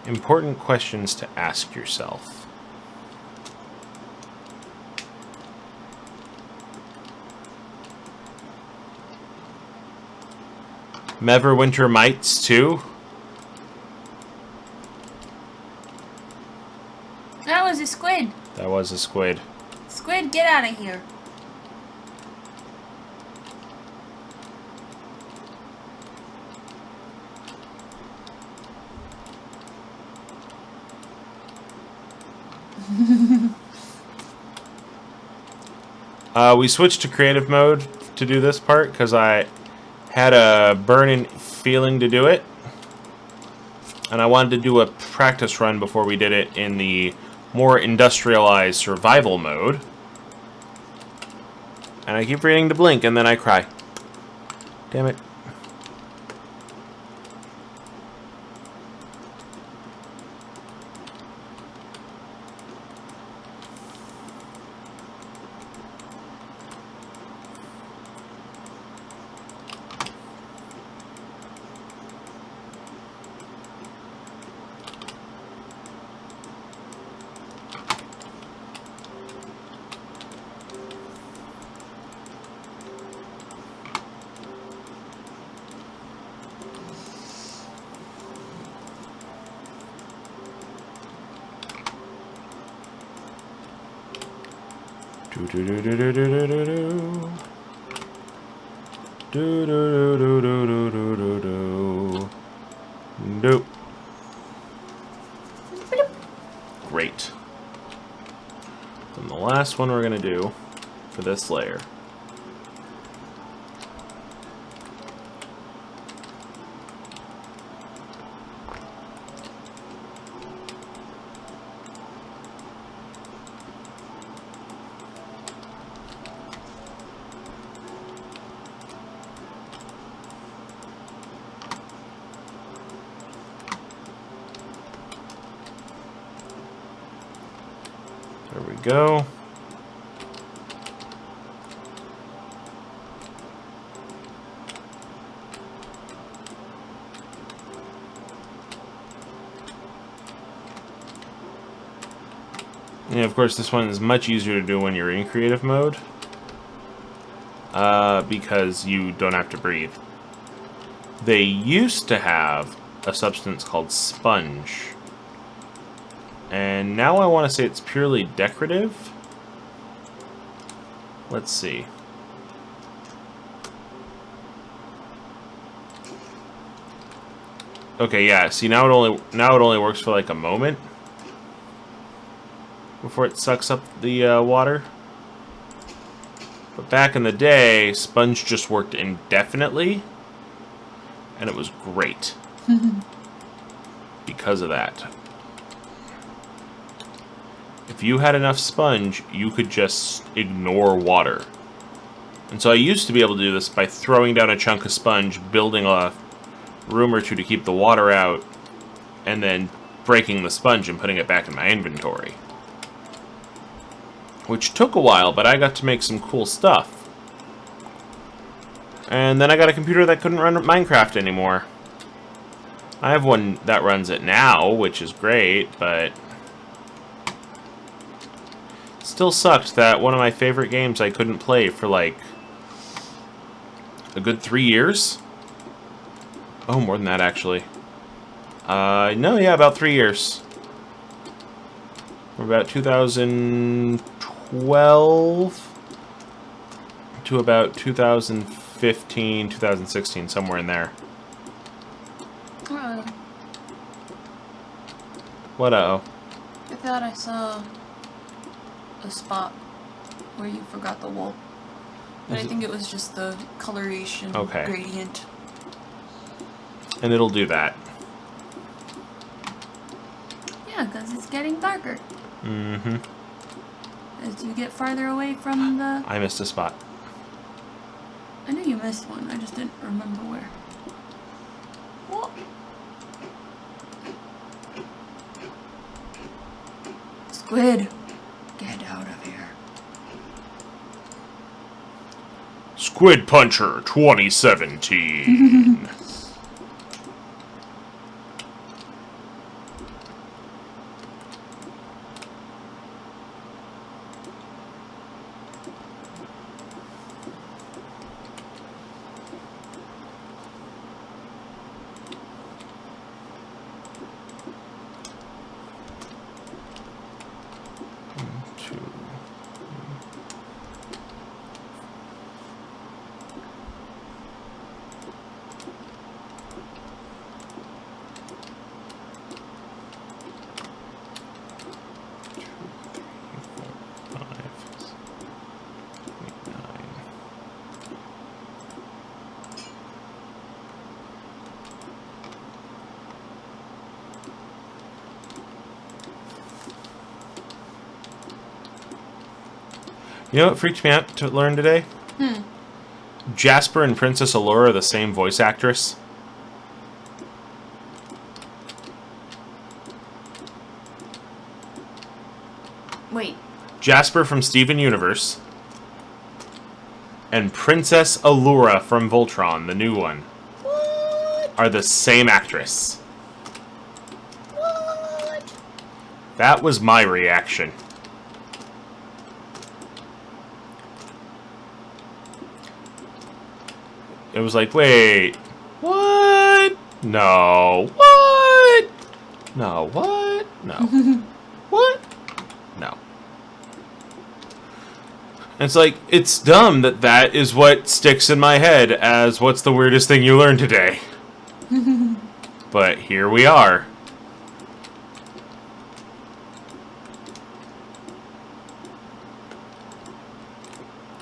S1: Important questions to ask yourself. Neverwinter Mites, too?
S3: That was a squid.
S1: That was a squid.
S3: Squid, get out of here.
S1: We switched to creative mode to do this part because I had a burning feeling to do it. And I wanted to do a practice run before we did it in the more industrialized survival mode. And I keep forgetting to blink and then I cry. Damn it. Nope. Great. And the last one we're gonna do for this layer. There we go. And of course this one is much easier to do when you're in creative mode. Because you don't have to breathe. They used to have a substance called sponge. And now I want to say it's purely decorative. Let's see. Okay, yeah. See, now it only works for like a moment before it sucks up the water. But back in the day, sponge just worked indefinitely, and it was great because of that. If you had enough sponge, you could just ignore water. And so I used to be able to do this by throwing down a chunk of sponge, building a room or two to keep the water out, and then breaking the sponge and putting it back in my inventory. Which took a while, but I got to make some cool stuff. And then I got a computer that couldn't run Minecraft anymore. I have one that runs it now, which is great, but still sucked that one of my favorite games I couldn't play for like a good 3 years. Oh, more than that actually. No, yeah, about 3 years. From about 2012 to about 2015, 2016, somewhere in there. What uh-oh?
S3: I thought I saw a spot where you forgot the wool. But I think it was just the coloration gradient.
S1: And it'll do that.
S3: Yeah, because it's getting darker.
S1: Mm-hmm.
S3: As you get farther away from the...
S1: I missed a spot.
S3: I knew you missed one, I just didn't remember where. Whoa. Squid, get out of here.
S1: Squid Puncher 2017. You know what freaked me out to learn today? Jasper and Princess Allura are the same voice actress.
S3: Wait.
S1: Jasper from Steven Universe and Princess Allura from Voltron, the new one, are the same actress.
S3: What?
S1: That was my reaction. It was like, wait, what? No, what? No, what? No. What? No. And it's like, it's dumb that that is what sticks in my head as what's the weirdest thing you learned today. But here we are.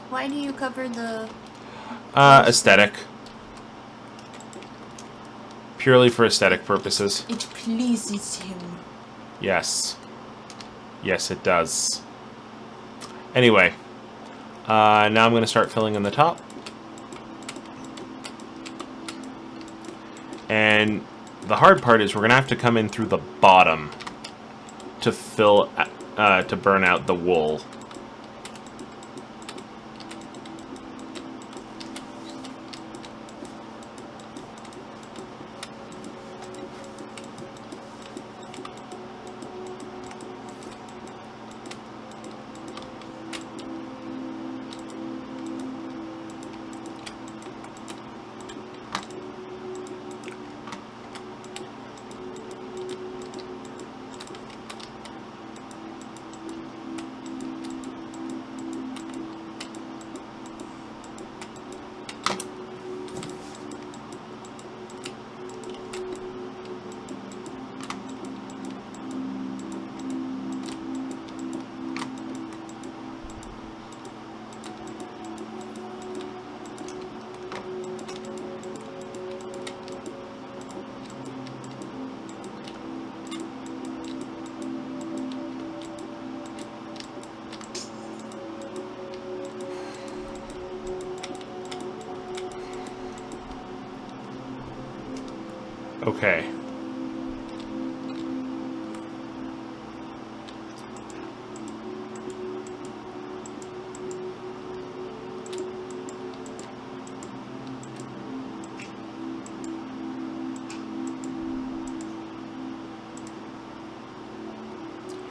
S3: Why do you cover the...
S1: Aesthetic. Purely for aesthetic purposes.
S2: It pleases him.
S1: Yes. Yes, it does. Anyway. Now I'm going to start filling in the top. And the hard part is we're going to have to come in through the bottom to fill, to burn out the wool. Okay.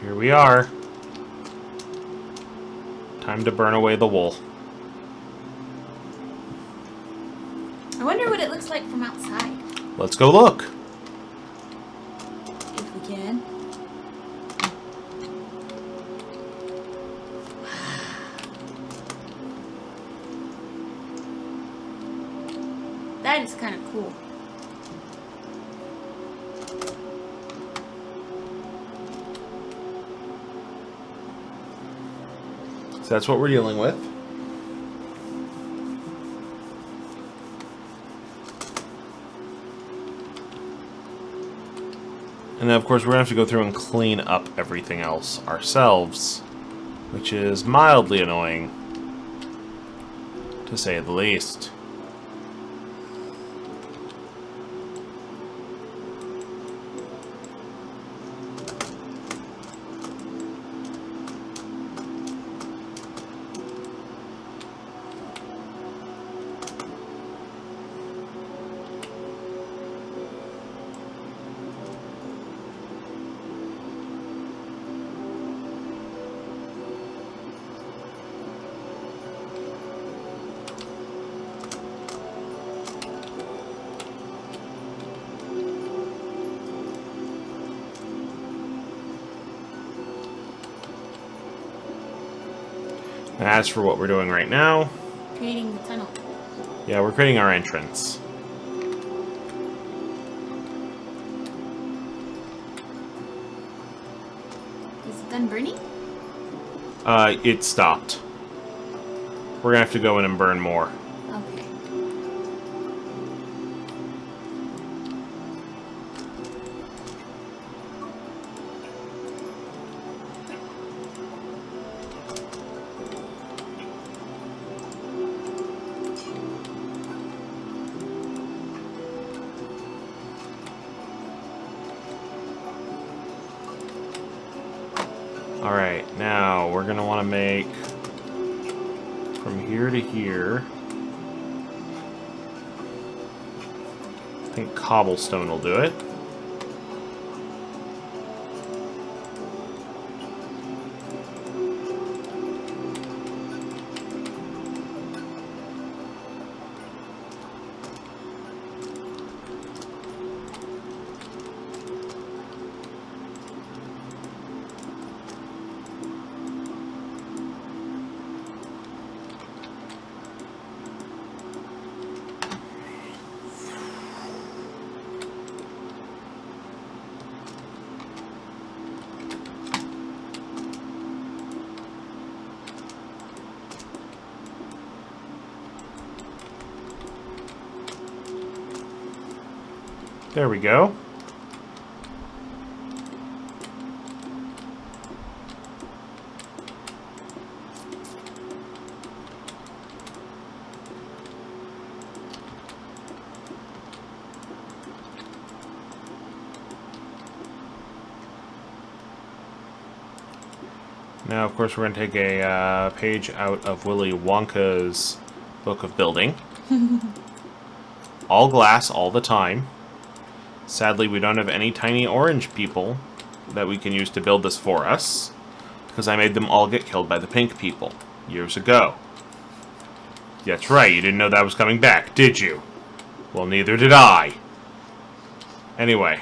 S1: Here we are. Time to burn away the wool.
S3: I wonder what it looks like from outside.
S1: Let's go look.
S2: If we can.
S3: That is kind of cool.
S1: So that's what we're dealing with. And then, of course, we're going to have to go through and clean up everything else ourselves, which is mildly annoying, to say the least. As for what we're doing right now...
S3: Creating the tunnel.
S1: Yeah, we're creating our entrance.
S3: Is it done burning?
S1: It stopped. We're gonna have to go in and burn more.
S3: Okay.
S1: Alright, now we're gonna want to make from here to here. I think cobblestone will do it. There we go. Now, of course, we're going to take a page out of Willy Wonka's Book of Building. All glass all the time. Sadly, we don't have any tiny orange people that we can use to build this for us, because I made them all get killed by the pink people years ago. That's right, you didn't know that was coming back, did you? Well, neither did I. Anyway.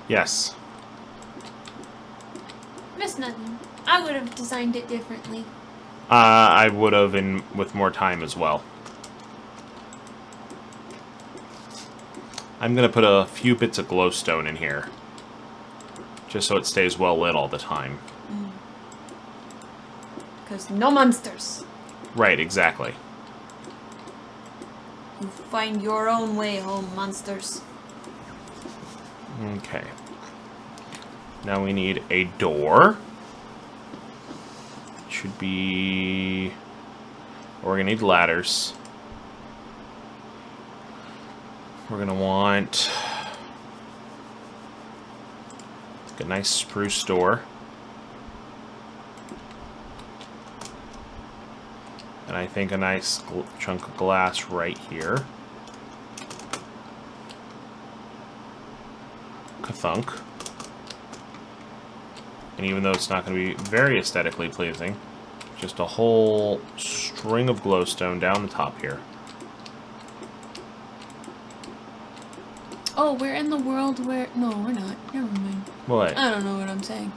S1: Yes.
S3: Miss nothing. I would have designed it differently.
S1: I would have, with more time as well. I'm going to put a few bits of glowstone in here, just so it stays well lit all the time.
S3: Because no monsters.
S1: Right, exactly.
S2: You find your own way home, monsters.
S1: Okay. Now we need a door. Should be... We're going to need ladders. We're going to want... a nice spruce door. And I think a nice chunk of glass right here. Ka-thunk. And even though it's not going to be very aesthetically pleasing, just a whole string of glowstone down the top here.
S3: Oh, we're in the world where... No, we're not. Never mind.
S1: What?
S3: I don't know what I'm saying.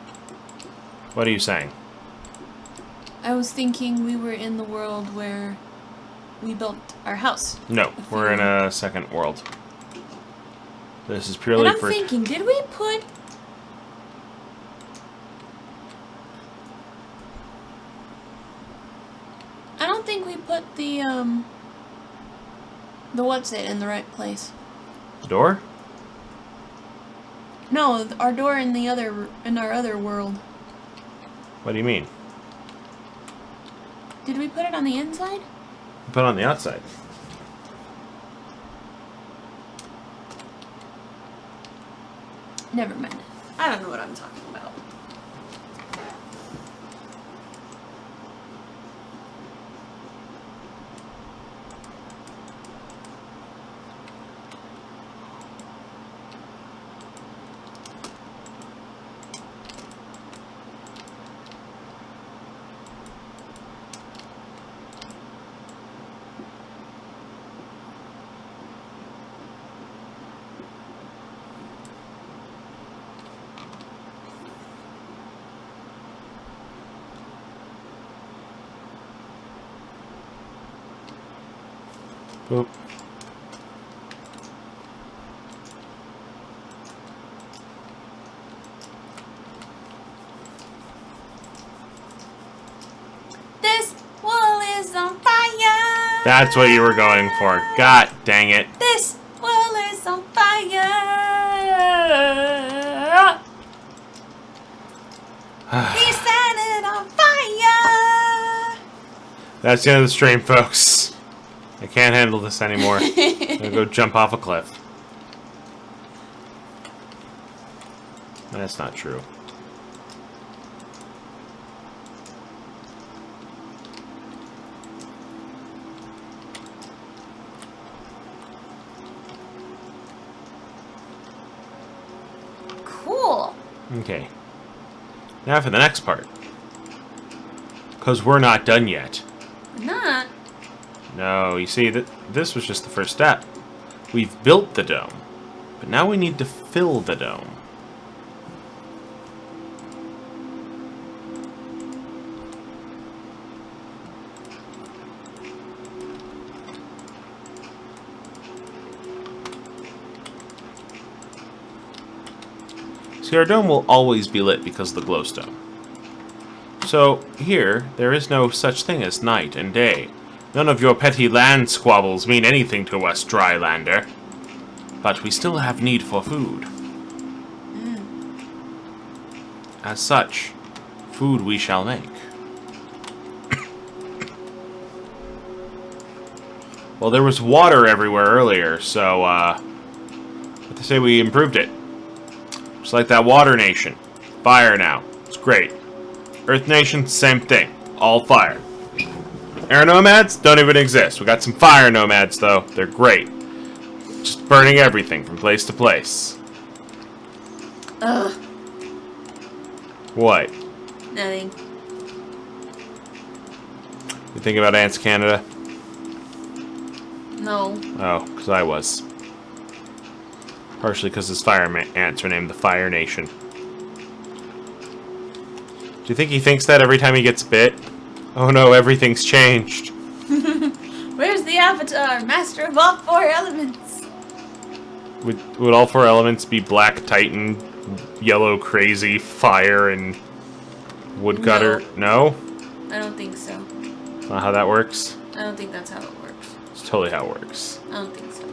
S1: What are you saying?
S3: I was thinking we were in the world where we built our house.
S1: No, we're in a second world. This is purely
S3: and I'm
S1: for...
S3: thinking, did we put... I don't think we put the what's it in the right place.
S1: The door?
S3: No, our door in our other world.
S1: What do you mean?
S3: Did we put it on the inside?
S1: Put it on the outside.
S3: Never mind.
S2: I don't know what I'm talking about.
S1: Boop.
S2: This wool is on fire.
S1: That's what you were going for. God dang it.
S2: This wool is on fire. He set it on fire.
S1: That's the end of the stream, folks. I can't handle this anymore. I'm gonna go jump off a cliff. That's not true.
S2: Cool.
S1: Okay. Now for the next part. Because we're not done yet.
S2: Not.
S1: No, you see, this was just the first step. We've built the dome. But now we need to fill the dome. See, our dome will always be lit because of the glowstone. So, here, there is no such thing as night and day. None of your petty land squabbles mean anything to us, Drylander. But we still have need for food. As such, food we shall make. Well, there was water everywhere earlier, so, what to say we improved it. Just like that Water Nation. Fire now. It's great. Earth Nation, same thing. All fire. Air Nomads don't even exist. We got some Fire Nomads, though. They're great. Just burning everything from place to place.
S2: Ugh.
S1: What?
S2: Nothing.
S1: You think about Ants Canada?
S2: No.
S1: Oh, because I was. Partially because his fire ants are named the Fire Nation. Do you think he thinks that every time he gets bit? Oh no, everything's changed.
S2: Where's the avatar? Master of all four elements.
S1: Would all four elements be Black Titan, Yellow Crazy, Fire, and Woodcutter? No?
S2: I don't think so.
S1: That's not how that works?
S2: I don't think that's how it works.
S1: It's totally how it works.
S2: I don't think so.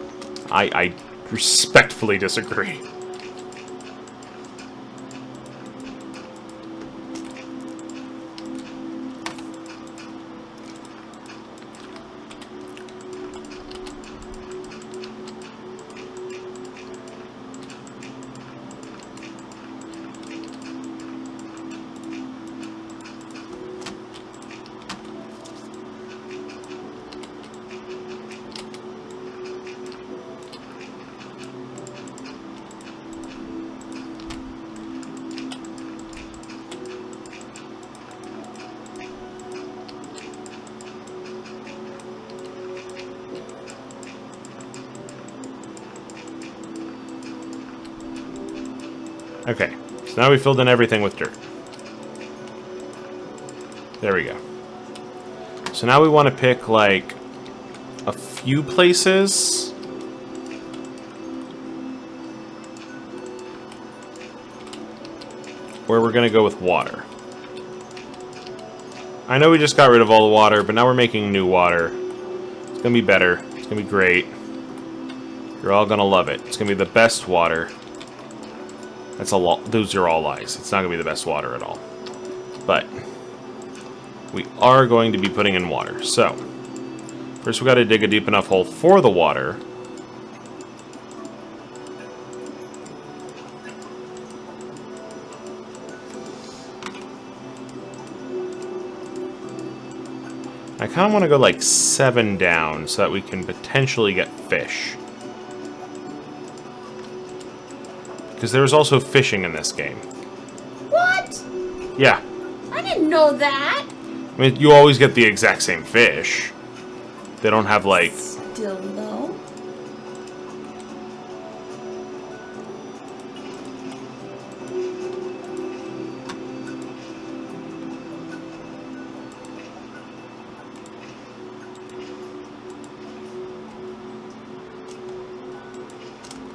S1: I respectfully disagree. Okay, so now we filled in everything with dirt. There we go. So now we want to pick, like, a few places. Where we're going to go with water. I know we just got rid of all the water, but now we're making new water. It's going to be better. It's going to be great. You're all going to love it. It's going to be the best water. That's a lot. Those are all lies. It's not going to be the best water at all. But we are going to be putting in water. So first we got to dig a deep enough hole for the water. I kind of want to go like 7 down so that we can potentially get fish. Because there's also fishing in this game.
S2: What?
S1: Yeah.
S2: I didn't know that.
S1: I mean, you always get the exact same fish. They don't have, like...
S2: Still no.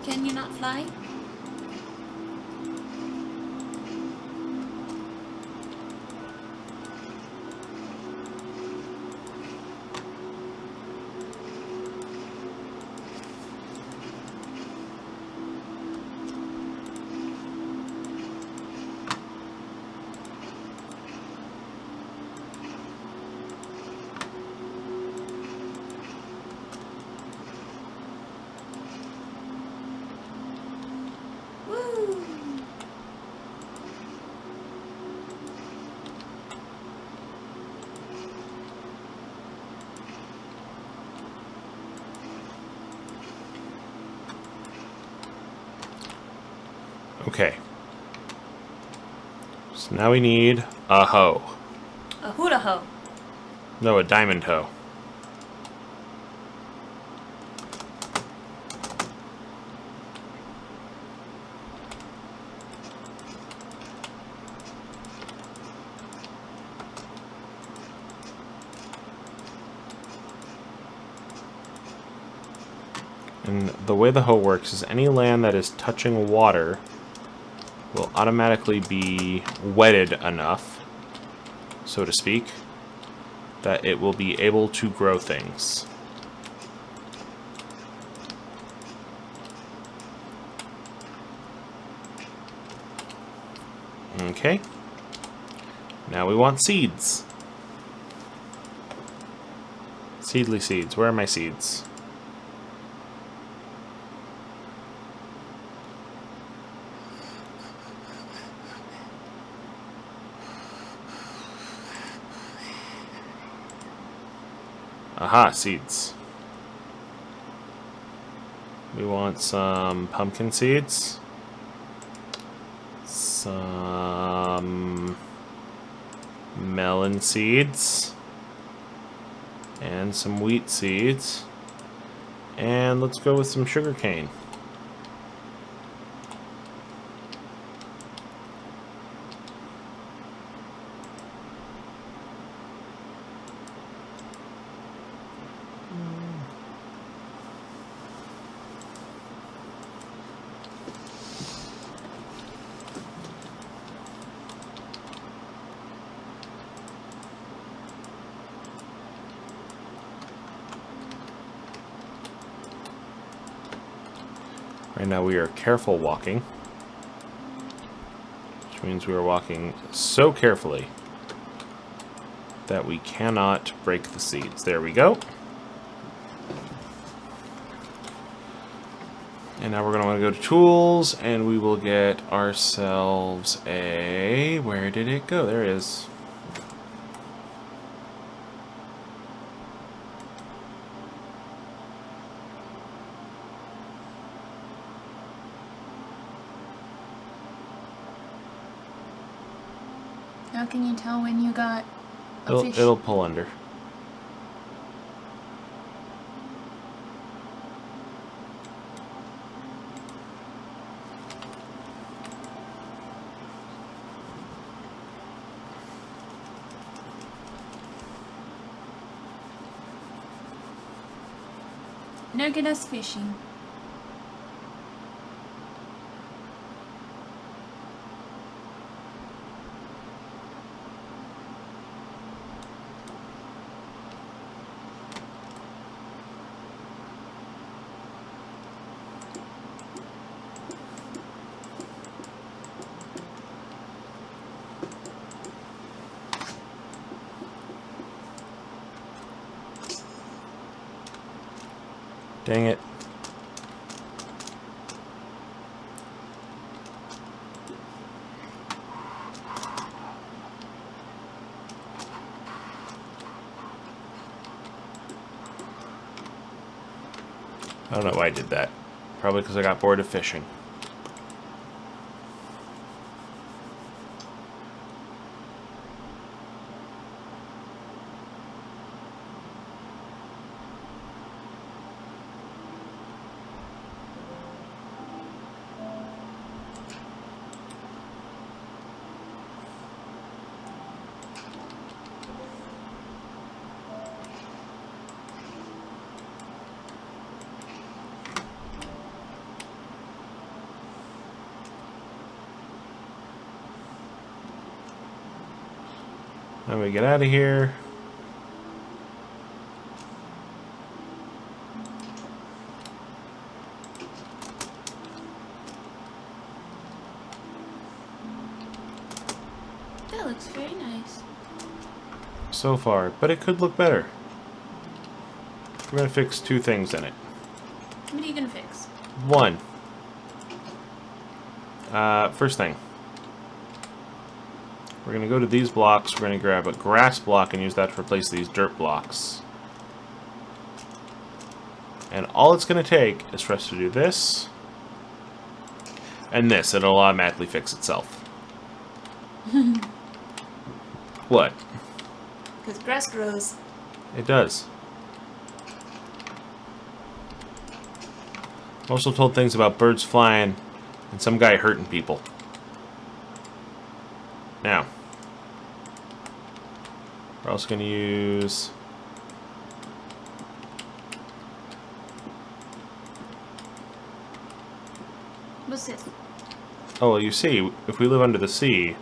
S3: Can you not fly?
S1: Okay. So now we need a hoe.
S2: A hula hoe.
S1: No, a diamond hoe. And the way the hoe works is any land that is touching water will automatically be wetted enough, so to speak, that it will be able to grow things. Okay. Now we want seeds. Seedly seeds. Where are my seeds? Aha, seeds. We want some pumpkin seeds. Some melon seeds. And some wheat seeds. And let's go with some sugarcane. Right now we are careful walking, which means we are walking so carefully that we cannot break the seeds. There we go. And now we're going to want to go to tools, and we will get ourselves a... Where did it go? There it is.
S3: How can you tell when you got a fish?
S1: It'll pull under.
S3: Now get us fishing.
S1: Dang it. I don't know why I did that. Probably because I got bored of fishing. Then we get out of here.
S3: That looks very nice.
S1: So far, but it could look better. We're going to fix 2 things in it.
S3: What are you gonna fix?
S1: 1. First thing. We're going to go to these blocks. We're going to grab a grass block and use that to replace these dirt blocks. And all it's going to take is for us to do this and this. It'll automatically fix itself. What?
S2: Because grass grows.
S1: It does. Also told things about birds flying and some guy hurting people. Now, we're also going to use
S3: What's this?
S1: oh, well, you see, if we live under the sea,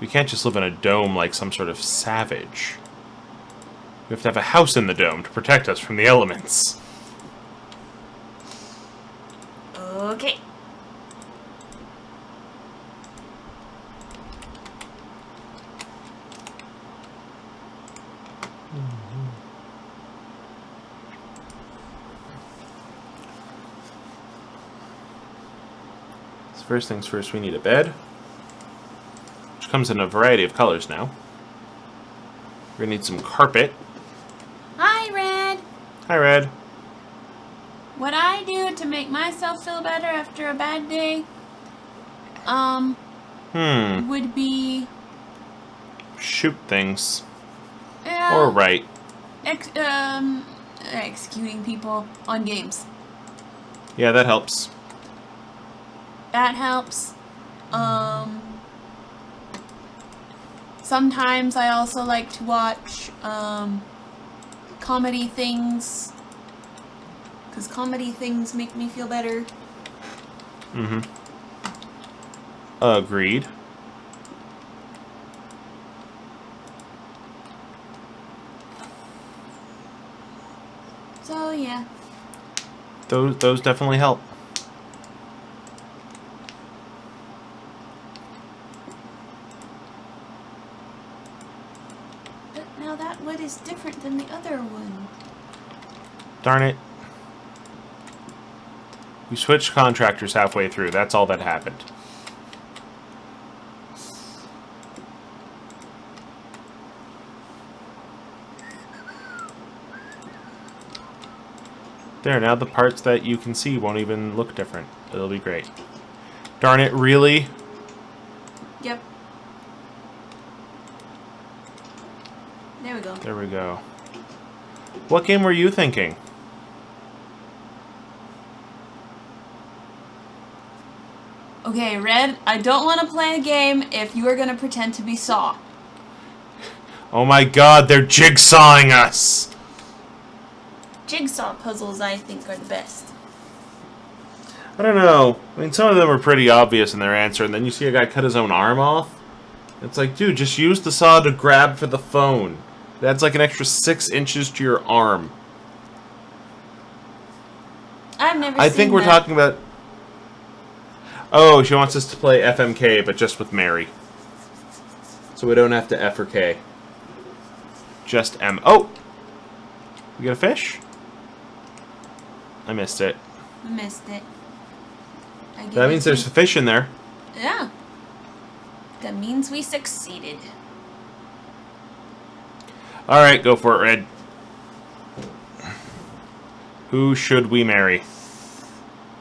S1: we can't just live in a dome like some sort of savage. We have to have a house in the dome to protect us from the elements.
S2: Okay.
S1: So first things first, we need a bed, which comes in a variety of colors now. We're going to need some carpet.
S3: Hi, Red.
S1: Hi, Red.
S3: What I do to make myself feel better after a bad day, would be
S1: shoot things.
S3: uh,
S1: Or write.
S3: executing people on games.
S1: Yeah, that helps.
S3: That helps. Sometimes I also like to watch comedy things, because comedy things make me feel better.
S1: Mm-hmm. Agreed.
S3: So yeah.
S1: Those definitely help.
S3: But now that wood is different than the other one.
S1: Darn it. We switched contractors halfway through. That's all that happened. There, now the parts that you can see won't even look different. It'll be great. Darn it, really?
S3: Yep. There we go.
S1: There we go. What game were you thinking?
S3: Okay, Red, I don't want to play a game if you are going to pretend to be Saw.
S1: Oh my god, they're jigsawing us!
S3: Jigsaw puzzles, I think, are the best.
S1: I don't know. I mean, some of them are pretty obvious in their answer, and then you see a guy cut his own arm off. It's like, dude, just use the saw to grab for the phone. That's like an extra 6 inches to your arm.
S3: I've never
S1: I
S3: seen
S1: think we're
S3: that.
S1: talking about... Oh, she wants us to play FMK, but just with Mary. So we don't have to F or K. Just M. Oh! We get a fish? I missed it.
S3: Missed it.
S1: That means there's a fish in there.
S3: Yeah. That means we succeeded.
S1: Alright, go for it, Red. Who should we marry?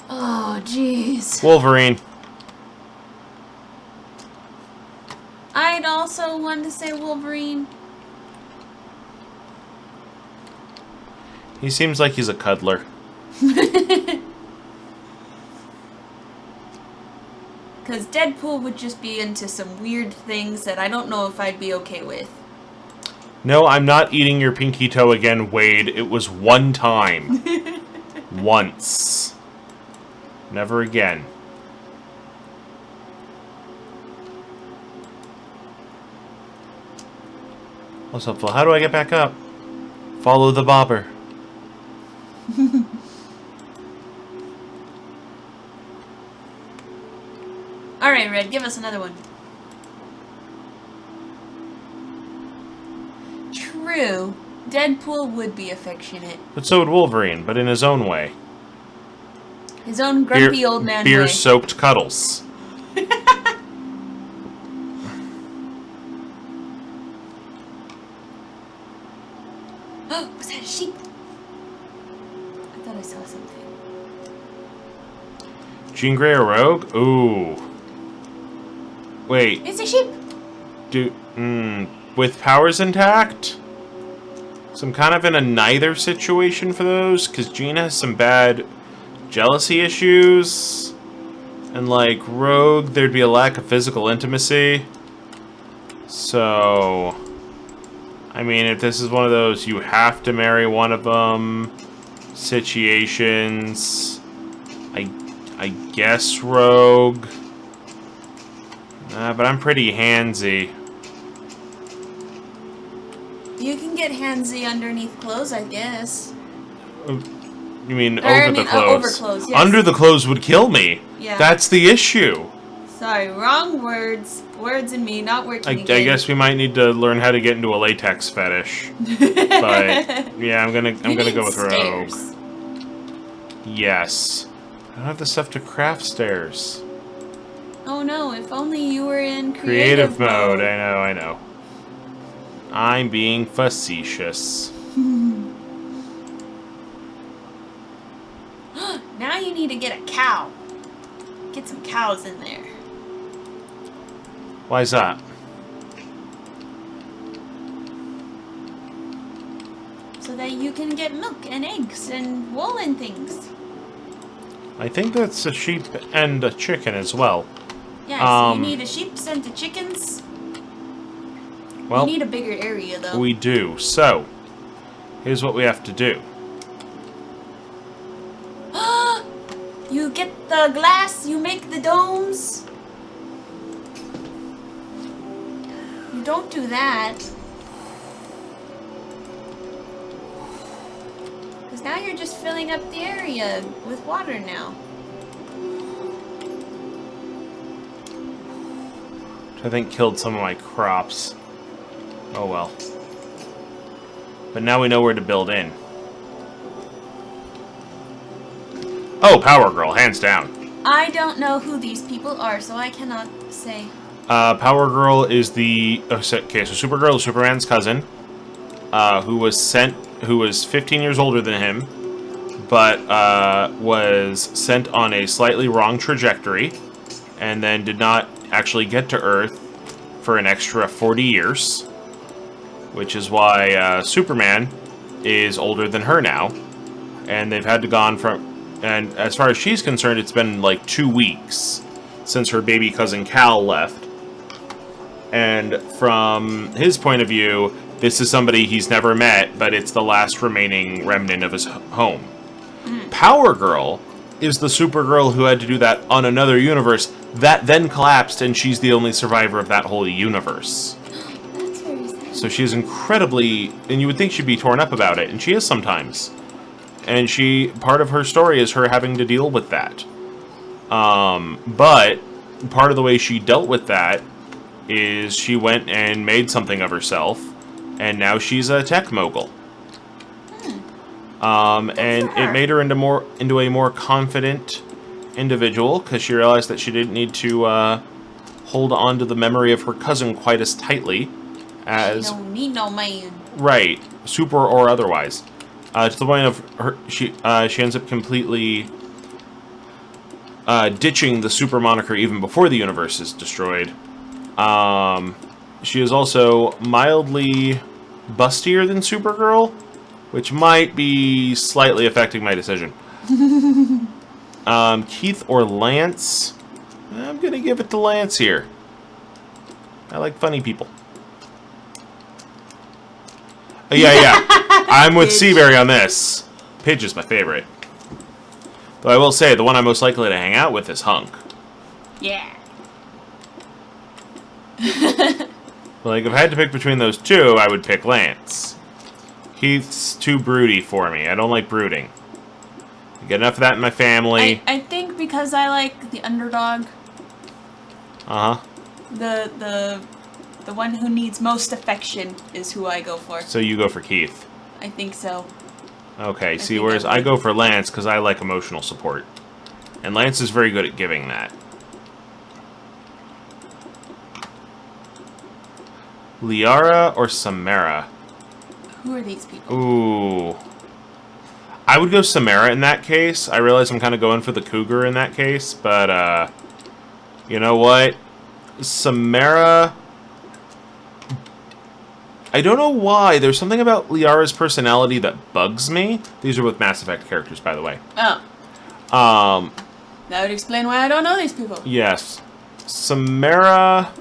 S3: Oh, jeez.
S1: Wolverine.
S3: I'd also want to say Wolverine.
S1: He seems like he's a cuddler.
S3: Because Deadpool would just be into some weird things that I don't know if I'd be okay with.
S1: No, I'm not eating your pinky toe again, Wade. It was one time. Once. Never again. Also helpful. How do I get back up? Follow the bobber.
S2: Alright, Red, give us another one. True. Deadpool would be affectionate.
S1: But so would Wolverine, but in his own way.
S2: His own grumpy old man way.
S1: Beer-soaked cuddles.
S2: Oh, was that a sheep? I thought I saw something.
S1: Jean Grey or Rogue? Ooh. Wait.
S2: It's a sheep!
S1: With powers intact? So I'm kind of in a neither situation for those, because Jean has some bad jealousy issues. And like Rogue, there'd be a lack of physical intimacy. So, I mean, if this is one of those you have to marry one of them situations, I guess Rogue. But I'm pretty handsy.
S2: You can get handsy underneath clothes, I guess.
S1: You mean over the clothes?
S2: Over clothes, yes.
S1: Under the clothes would kill me.
S2: Yeah.
S1: That's the issue.
S2: Sorry, wrong words. Words and me not working
S1: I guess we might need to learn how to get into a latex fetish. But yeah, I'm gonna go with Rogue. Yes. I don't have the stuff to craft stairs.
S2: Oh no, if only you were in
S1: creative mode. I know. I'm being facetious.
S2: Now you need to get a cow. Get some cows in there.
S1: Why's that?
S2: So that you can get milk and eggs and wool and things.
S1: I think that's a sheep and a chicken as well.
S2: Yeah, so you need a sheep and a chickens.
S1: Well,
S2: you need a bigger area, though.
S1: We do. So, here's what we have to do.
S2: You get the glass, you make the domes. You don't do that. Because now you're just filling up the area with water now.
S1: Which I think killed some of my crops. Oh well. But now we know where to build in. Oh, Power Girl, hands down.
S2: I don't know who these people are, so I cannot say.
S1: Power Girl is the... Okay, so Supergirl is Superman's cousin, who was 15 years older than him, but was sent on a slightly wrong trajectory, and then did not actually get to Earth for an extra 40 years, which is why Superman is older than her now, and they've had to gone from... And as far as she's concerned, it's been like 2 weeks since her baby cousin Cal left. And from his point of view, this is somebody he's never met, but it's the last remaining remnant of his home. Power Girl is the Supergirl who had to do that on another universe that then collapsed, and she's the only survivor of that whole universe.
S2: That's very sad.
S1: So she's incredibly... And you would think she'd be torn up about it, and she is sometimes. And part of her story is her having to deal with that. But part of the way she dealt with that is she went and made something of herself, and now she's a tech mogul. And it made her into a more confident individual, because she realized that she didn't need to hold on to the memory of her cousin quite as tightly as...
S2: She don't need no man.
S1: Right, super or otherwise. To the point of her, she ends up completely ditching the super moniker even before the universe is destroyed. She is also mildly bustier than Supergirl, which might be slightly affecting my decision. Keith or Lance? I'm gonna give it to Lance here. I like funny people. Yeah. I'm with Seaberry on this. Pidge is my favorite. Though I will say, the one I'm most likely to hang out with is Hunk.
S2: Yeah.
S1: Like, if I had to pick between those two, I would pick Lance. Keith's too broody for me. I don't like brooding. I get enough of that in my family.
S3: I think because I like the underdog.
S1: Uh-huh.
S2: The one who needs most affection is who I go for.
S1: So you go for Keith.
S2: I think so.
S1: Okay, see, whereas I go for Lance because I like emotional support. And Lance is very good at giving that. Liara or Samara?
S3: Who are these people?
S1: Ooh. I would go Samara in that case. I realize I'm kind of going for the cougar in that case, but, you know what? Samara... I don't know why. There's something about Liara's personality that bugs me. These are with Mass Effect characters, by the way.
S2: Oh. That would explain why I don't know these people.
S1: Yes. Samara...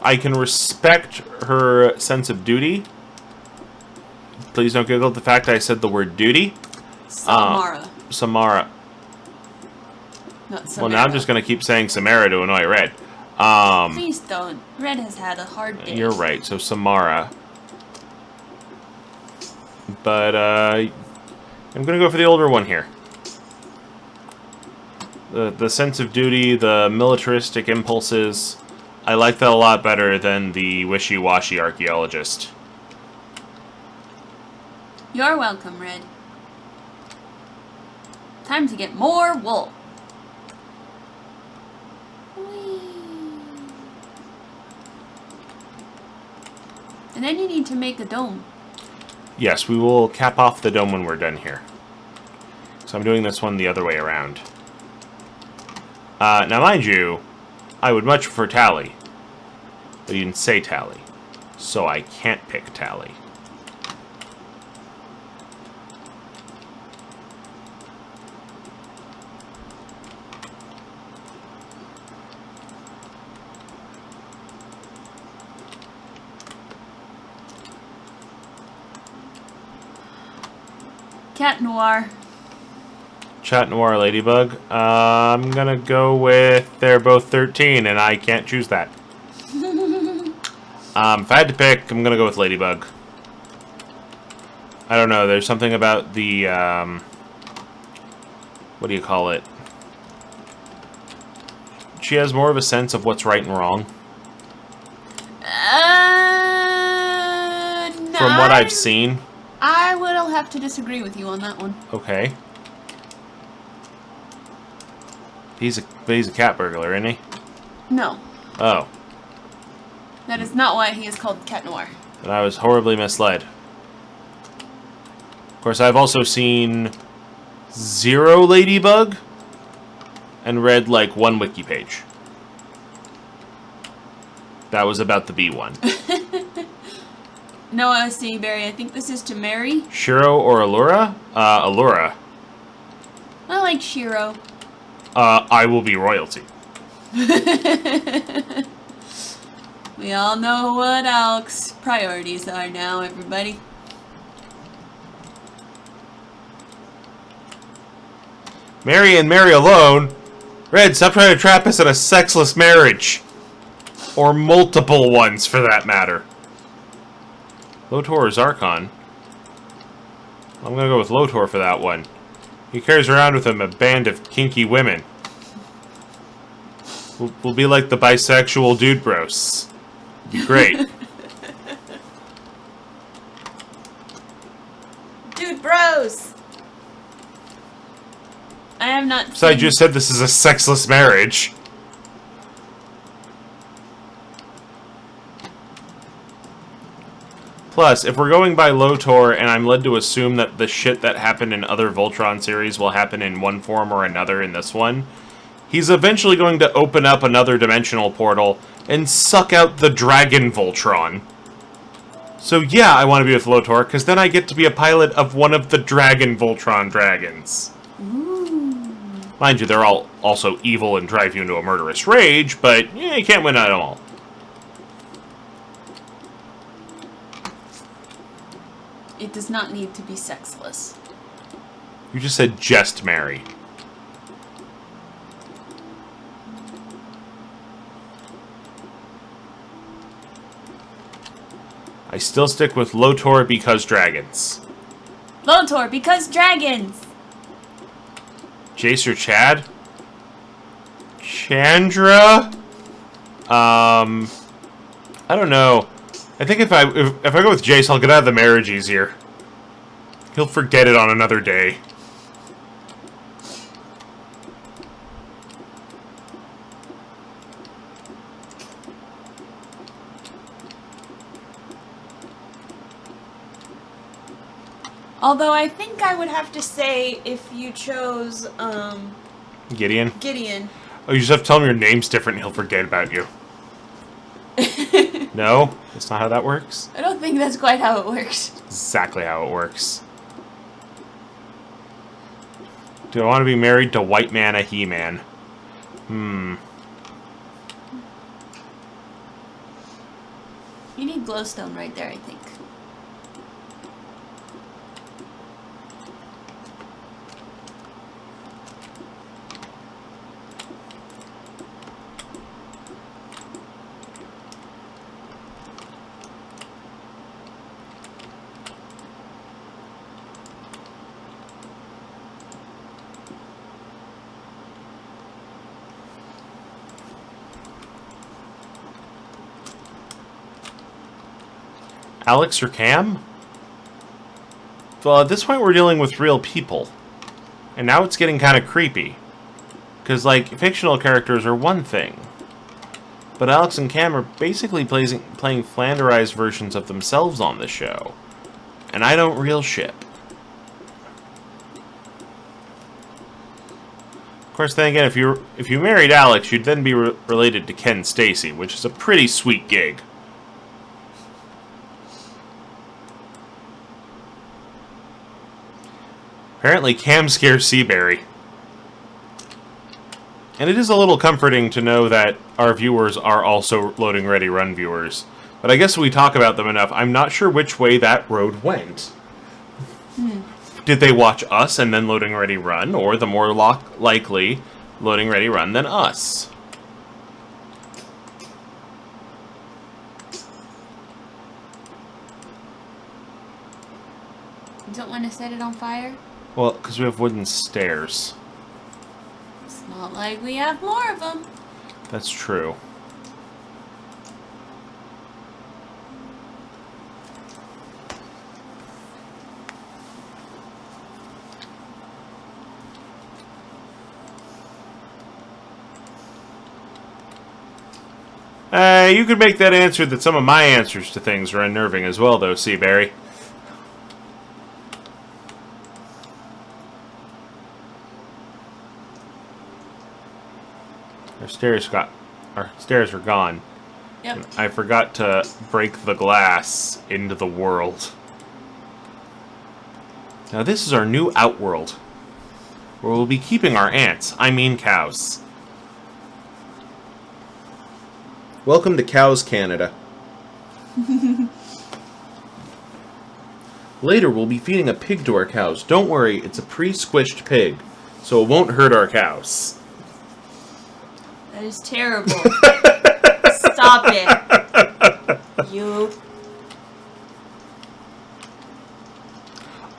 S1: I can respect her sense of duty. Please don't giggle at the fact that I said the word duty.
S2: Samara.
S1: Samara.
S2: Not Samara.
S1: Well, now I'm just going to keep saying Samara to annoy Red.
S3: Please don't. Red has had a hard day.
S1: You're right, so Samara. But, I'm going to go for the older one here. The sense of duty, the militaristic impulses... I like that a lot better than the wishy-washy archaeologist.
S3: You're welcome, Red. Time to get more wool. Whee. And then you need to make a dome.
S1: Yes, we will cap off the dome when we're done here. So I'm doing this one the other way around. Now, mind you, I would much prefer Tally. But you didn't say Tally. So I can't pick Tally.
S3: Cat Noir.
S1: Chat Noir Ladybug. I'm gonna go with they're both 13, and I can't choose that. If I had to pick, I'm gonna go with Ladybug. I don't know, there's something about the, what do you call it? She has more of a sense of what's right and wrong.
S3: No,
S1: From what I've seen.
S3: I will have to disagree with you on that one.
S1: Okay. He's a cat burglar, isn't he?
S3: No.
S1: Oh.
S3: That is not why he is called Cat Noir.
S1: And I was horribly misled. Of course, I've also seen 0 Ladybug and read, like, 1 wiki page. That was about the bee one.
S3: No, OSD Barry, I think this is to Mary.
S1: Shiro or Allura? Allura.
S3: I like Shiro.
S1: I will be royalty.
S3: We all know what Alex's priorities are now, everybody.
S1: Mary and Mary alone? Red, stop trying to trap us in a sexless marriage. Or multiple ones, for that matter. Lotor or Zarkon? I'm gonna go with Lotor for that one. He carries around with him a band of kinky women. We'll be like the bisexual dude bros. Be great.
S2: Dude bros!
S3: I am not.
S1: So I just said this is a sexless marriage. Plus, if we're going by Lotor, and I'm led to assume that the shit that happened in other Voltron series will happen in one form or another in this one, he's eventually going to open up another dimensional portal and suck out the Dragon Voltron. So yeah, I want to be with Lotor, because then I get to be a pilot of one of the Dragon Voltron dragons.
S3: Ooh.
S1: Mind you, they're all also evil and drive you into a murderous rage, but yeah, you can't win at them all.
S3: It does not need to be sexless.
S1: You just said just marry. I still stick with Lotor because dragons.
S3: Lotor, because dragons!
S1: Jace or Chad? Chandra? I don't know. I think if I go with Jace, I'll get out of the marriage easier. He'll forget it on another day.
S2: Although I think I would have to say if you chose,
S1: Gideon?
S2: Gideon.
S1: Oh, you just have to tell him your name's different and he'll forget about you. No? That's not how that works?
S3: I don't think that's quite how it works.
S1: Exactly how it works. Do I want to be married to White Man, a He-Man?
S3: You need glowstone right there, I think.
S1: Alex or Cam? Well, at this point we're dealing with real people. And now it's getting kind of creepy. Because, like, fictional characters are one thing. But Alex and Cam are basically playing flanderized versions of themselves on the show. And I don't real ship. Of course, then again, if you married Alex, you'd then be related to Ken Stacy, which is a pretty sweet gig. Apparently, Cam scares Seaberry. And it is a little comforting to know that our viewers are also Loading Ready Run viewers. But I guess we talk about them enough. I'm not sure which way that road went. Did they watch us and then Loading Ready Run, or the more likely Loading Ready Run than us?
S3: You don't want to set it on fire?
S1: Well, because we have wooden stairs.
S3: It's not like we have more of them.
S1: That's true. You could make that answer that some of my answers to things are unnerving as well, though, Seaberry. Our stairs are gone.
S3: Yep.
S1: And I forgot to break the glass into the world. Now this is our new outworld, where we'll be keeping our ants. I mean cows. Welcome to Cows Canada. Later we'll be feeding a pig to our cows. Don't worry, it's a pre-squished pig, so it won't hurt our cows.
S2: That is terrible. Stop it. You.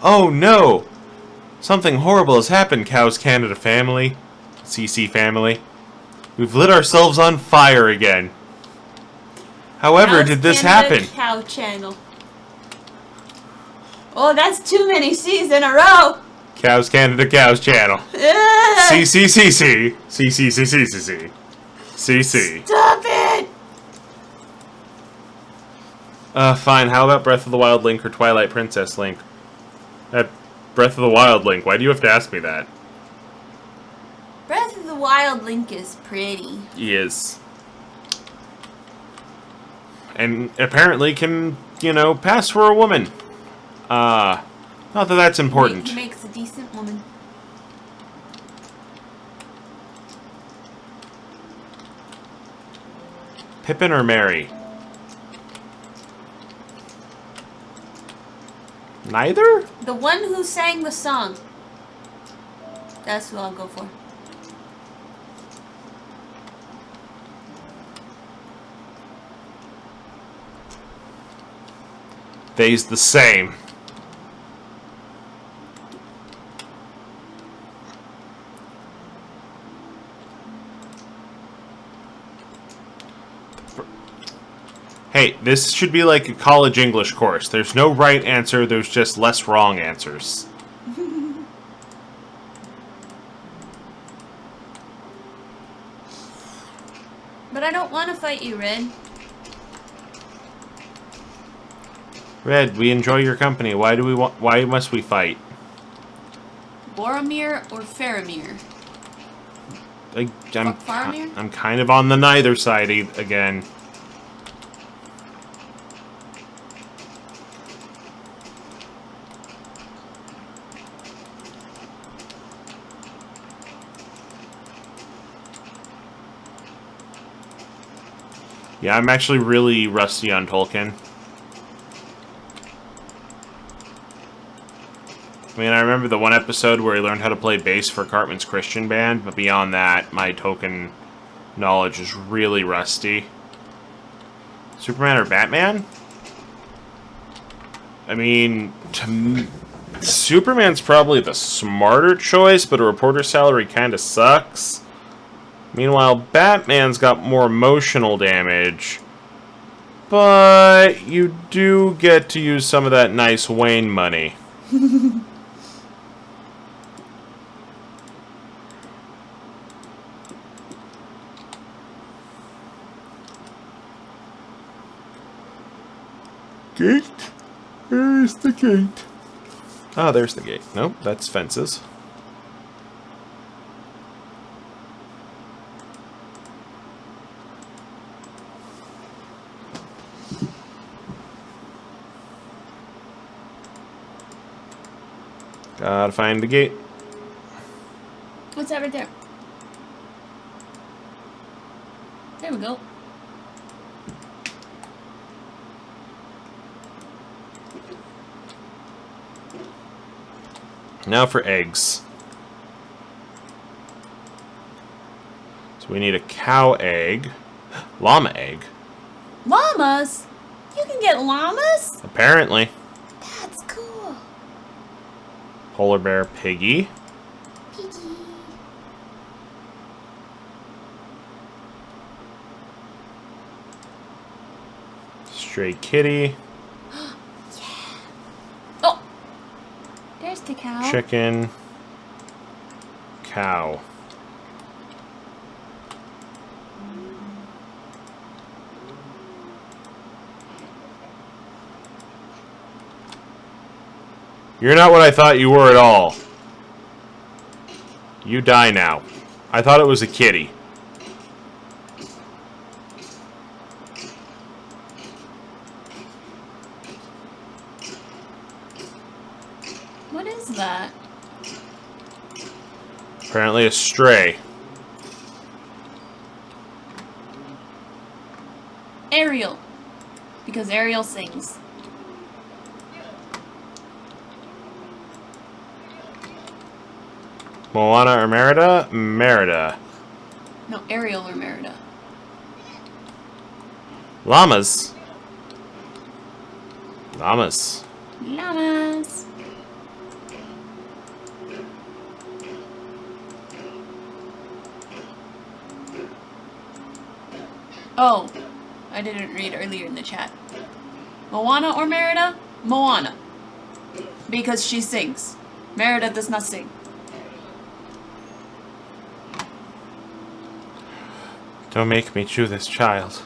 S1: Oh no! Something horrible has happened, Cows Canada family. CC family. We've lit ourselves on fire again. However,
S2: Cows
S1: did this
S2: Canada
S1: happen?
S2: Cow Channel. Oh, that's too many C's in a row.
S1: Cows Canada Cows Channel. CCCC. CCCCCC. CC.
S2: Stop it!
S1: Fine. How about Breath of the Wild Link or Twilight Princess Link? Breath of the Wild Link. Why do you have to ask me that?
S3: Breath of the Wild Link is pretty.
S1: He is. And apparently can, you know, pass for a woman. Not that that's important.
S3: He makes a decent woman.
S1: Pippin or Mary? Neither?
S3: The one who sang the song. That's who I'll go for.
S1: They's the same. Hey, this should be like a college English course. There's no right answer, there's just less wrong answers.
S3: But I don't want to fight you, Red.
S1: Red, we enjoy your company. Why must we fight?
S3: Boromir or Faramir? Faramir?
S1: I'm kind of on the neither side again. Yeah, I'm actually really rusty on Tolkien. I mean, I remember the one episode where he learned how to play bass for Cartman's Christian band, but beyond that, my Tolkien knowledge is really rusty. Superman or Batman? I mean, Superman's probably the smarter choice, but a reporter's salary kind of sucks. Meanwhile, Batman's got more emotional damage, but you do get to use some of that nice Wayne money. Gate? Where is the gate? Ah, there's the gate. Nope, that's fences. Gotta find the gate.
S3: What's that right there? There we go.
S1: Now for eggs. So we need a cow egg. Llama egg.
S3: Llamas? You can get llamas?
S1: Apparently.
S3: That's cool.
S1: Polar bear piggy.
S3: Piggy.
S1: Stray kitty.
S3: There's the cow.
S1: Chicken. Cow. You're not what I thought you were at all. You die now. I thought it was a kitty.
S3: What is that?
S1: Apparently a stray.
S3: Ariel. Because Ariel sings.
S1: Moana or Merida? Merida.
S3: No, Ariel or Merida.
S1: Llamas. Llamas.
S3: Llamas. Oh, I didn't read earlier in the chat. Moana or Merida? Moana. Because she sings. Merida does not sing.
S1: Don't make me chew this child.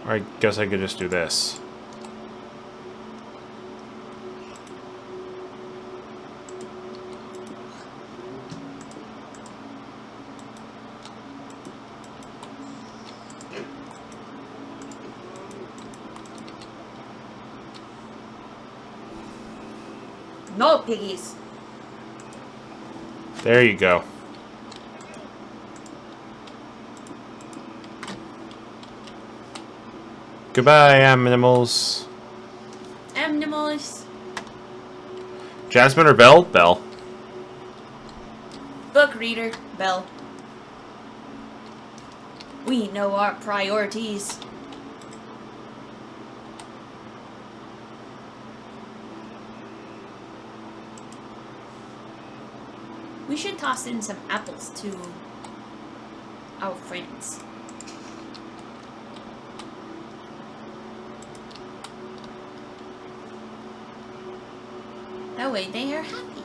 S1: Or I guess I could just do this.
S2: No piggies.
S1: There you go. Goodbye, animals.
S3: Animals.
S1: Jasmine or Belle? Belle.
S2: Book reader, Belle. We know our priorities. We should toss in some apples to our friends. That way they are happy.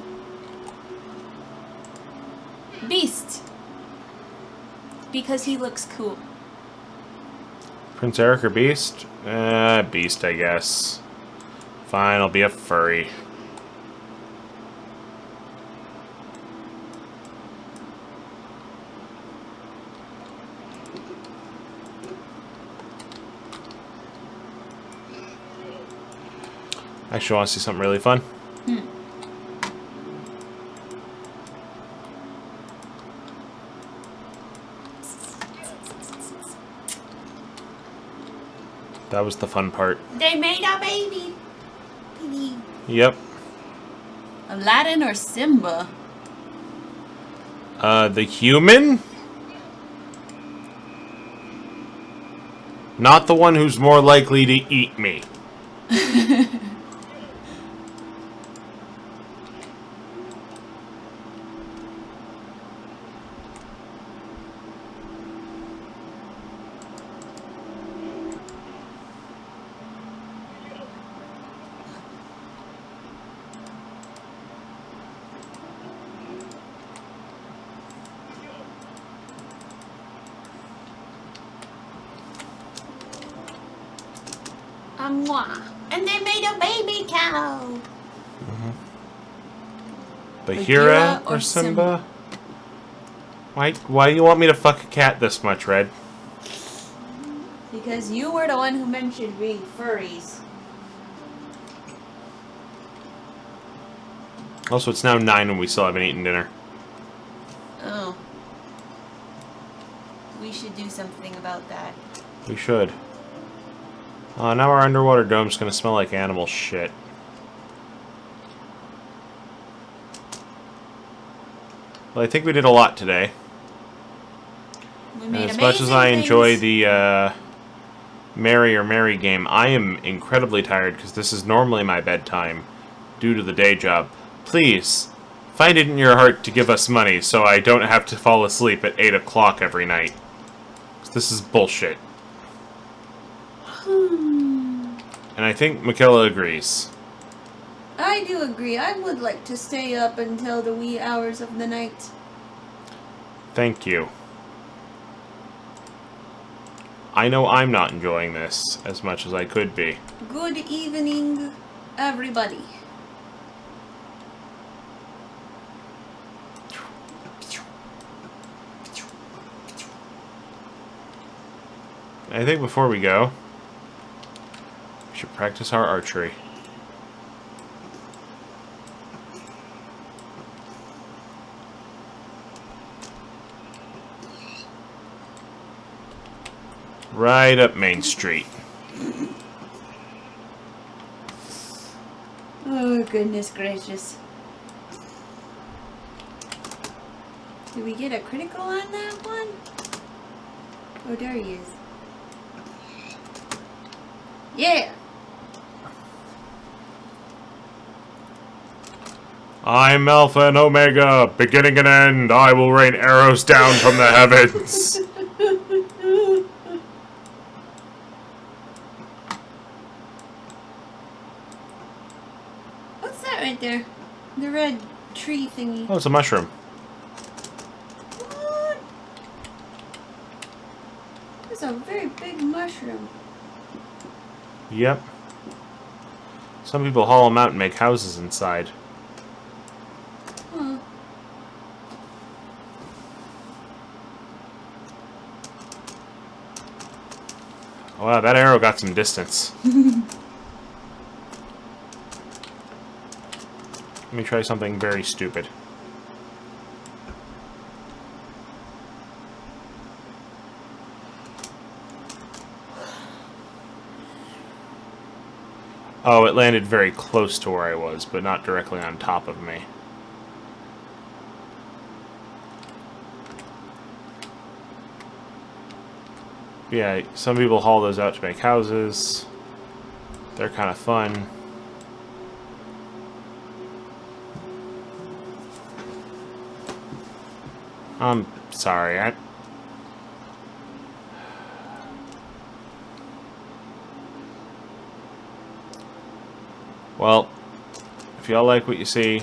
S2: Beast! Because he looks cool.
S1: Prince Eric or Beast? Beast, I guess. Fine, I'll be a furry. Actually, want to see something really fun? That was the fun part.
S2: They made a baby.
S1: Yep.
S2: Aladdin or Simba?
S1: The human? Not the one who's more likely to eat me.
S2: And they made a baby cow.
S1: Bagheera or Simba? Why do you want me to fuck a cat this much, Red?
S2: Because you were the one who mentioned being furries.
S1: Also, it's now 9 and we still haven't eaten dinner.
S2: Oh. We should do something about that.
S1: We should. Now our underwater dome's gonna smell like animal shit. Well, I think we did a lot today. And as much as I enjoy the Mary or Mary game, I am incredibly tired because this is normally my bedtime due to the day job. Please, find it in your heart to give us money so I don't have to fall asleep at 8 o'clock every night. 'Cause this is bullshit. And I think Mikella agrees.
S2: I do agree. I would like to stay up until the wee hours of the night.
S1: Thank you. I know I'm not enjoying this as much as I could be.
S2: Good evening, everybody.
S1: I think before we go, we should practice our archery. Right up Main Street.
S2: Oh, goodness gracious. Did we get a critical on that one? Oh, there he is. Yeah!
S1: I'm Alpha and Omega, beginning and end. I will rain arrows down from the heavens.
S2: What's that right there? The red tree thingy.
S1: Oh, it's a mushroom.
S2: What? It's a very big mushroom.
S1: Yep. Some people haul them out and make houses inside.
S2: Huh.
S1: Wow, that arrow got some distance. Let me try something very stupid. Oh, it landed very close to where I was, but not directly on top of me. Yeah, some people haul those out to make houses. They're kind of fun. I'm sorry. Well, if y'all like what you see,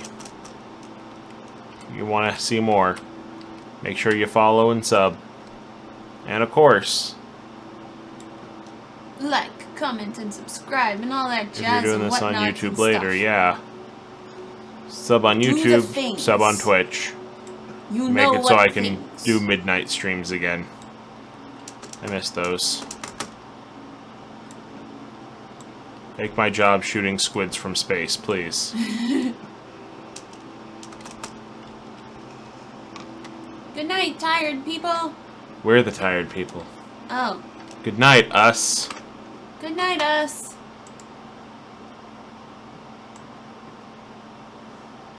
S1: you want to see more, make sure you follow and sub. And of course,
S3: like, comment, and subscribe, and all that jazz.
S1: If you're doing
S3: and
S1: this on
S3: whatnots
S1: YouTube
S3: and
S1: later,
S3: stuff.
S1: yeah. Sub on
S3: Do the
S1: YouTube,
S3: things.
S1: sub on Twitch.
S3: You
S1: Make
S3: know
S1: it so
S3: what
S1: I can
S3: things.
S1: do midnight streams again. I miss those. Make my job shooting squids from space, please.
S3: Good night, tired people.
S1: We're the tired people.
S3: Oh.
S1: Good night, us.
S3: Good night, us.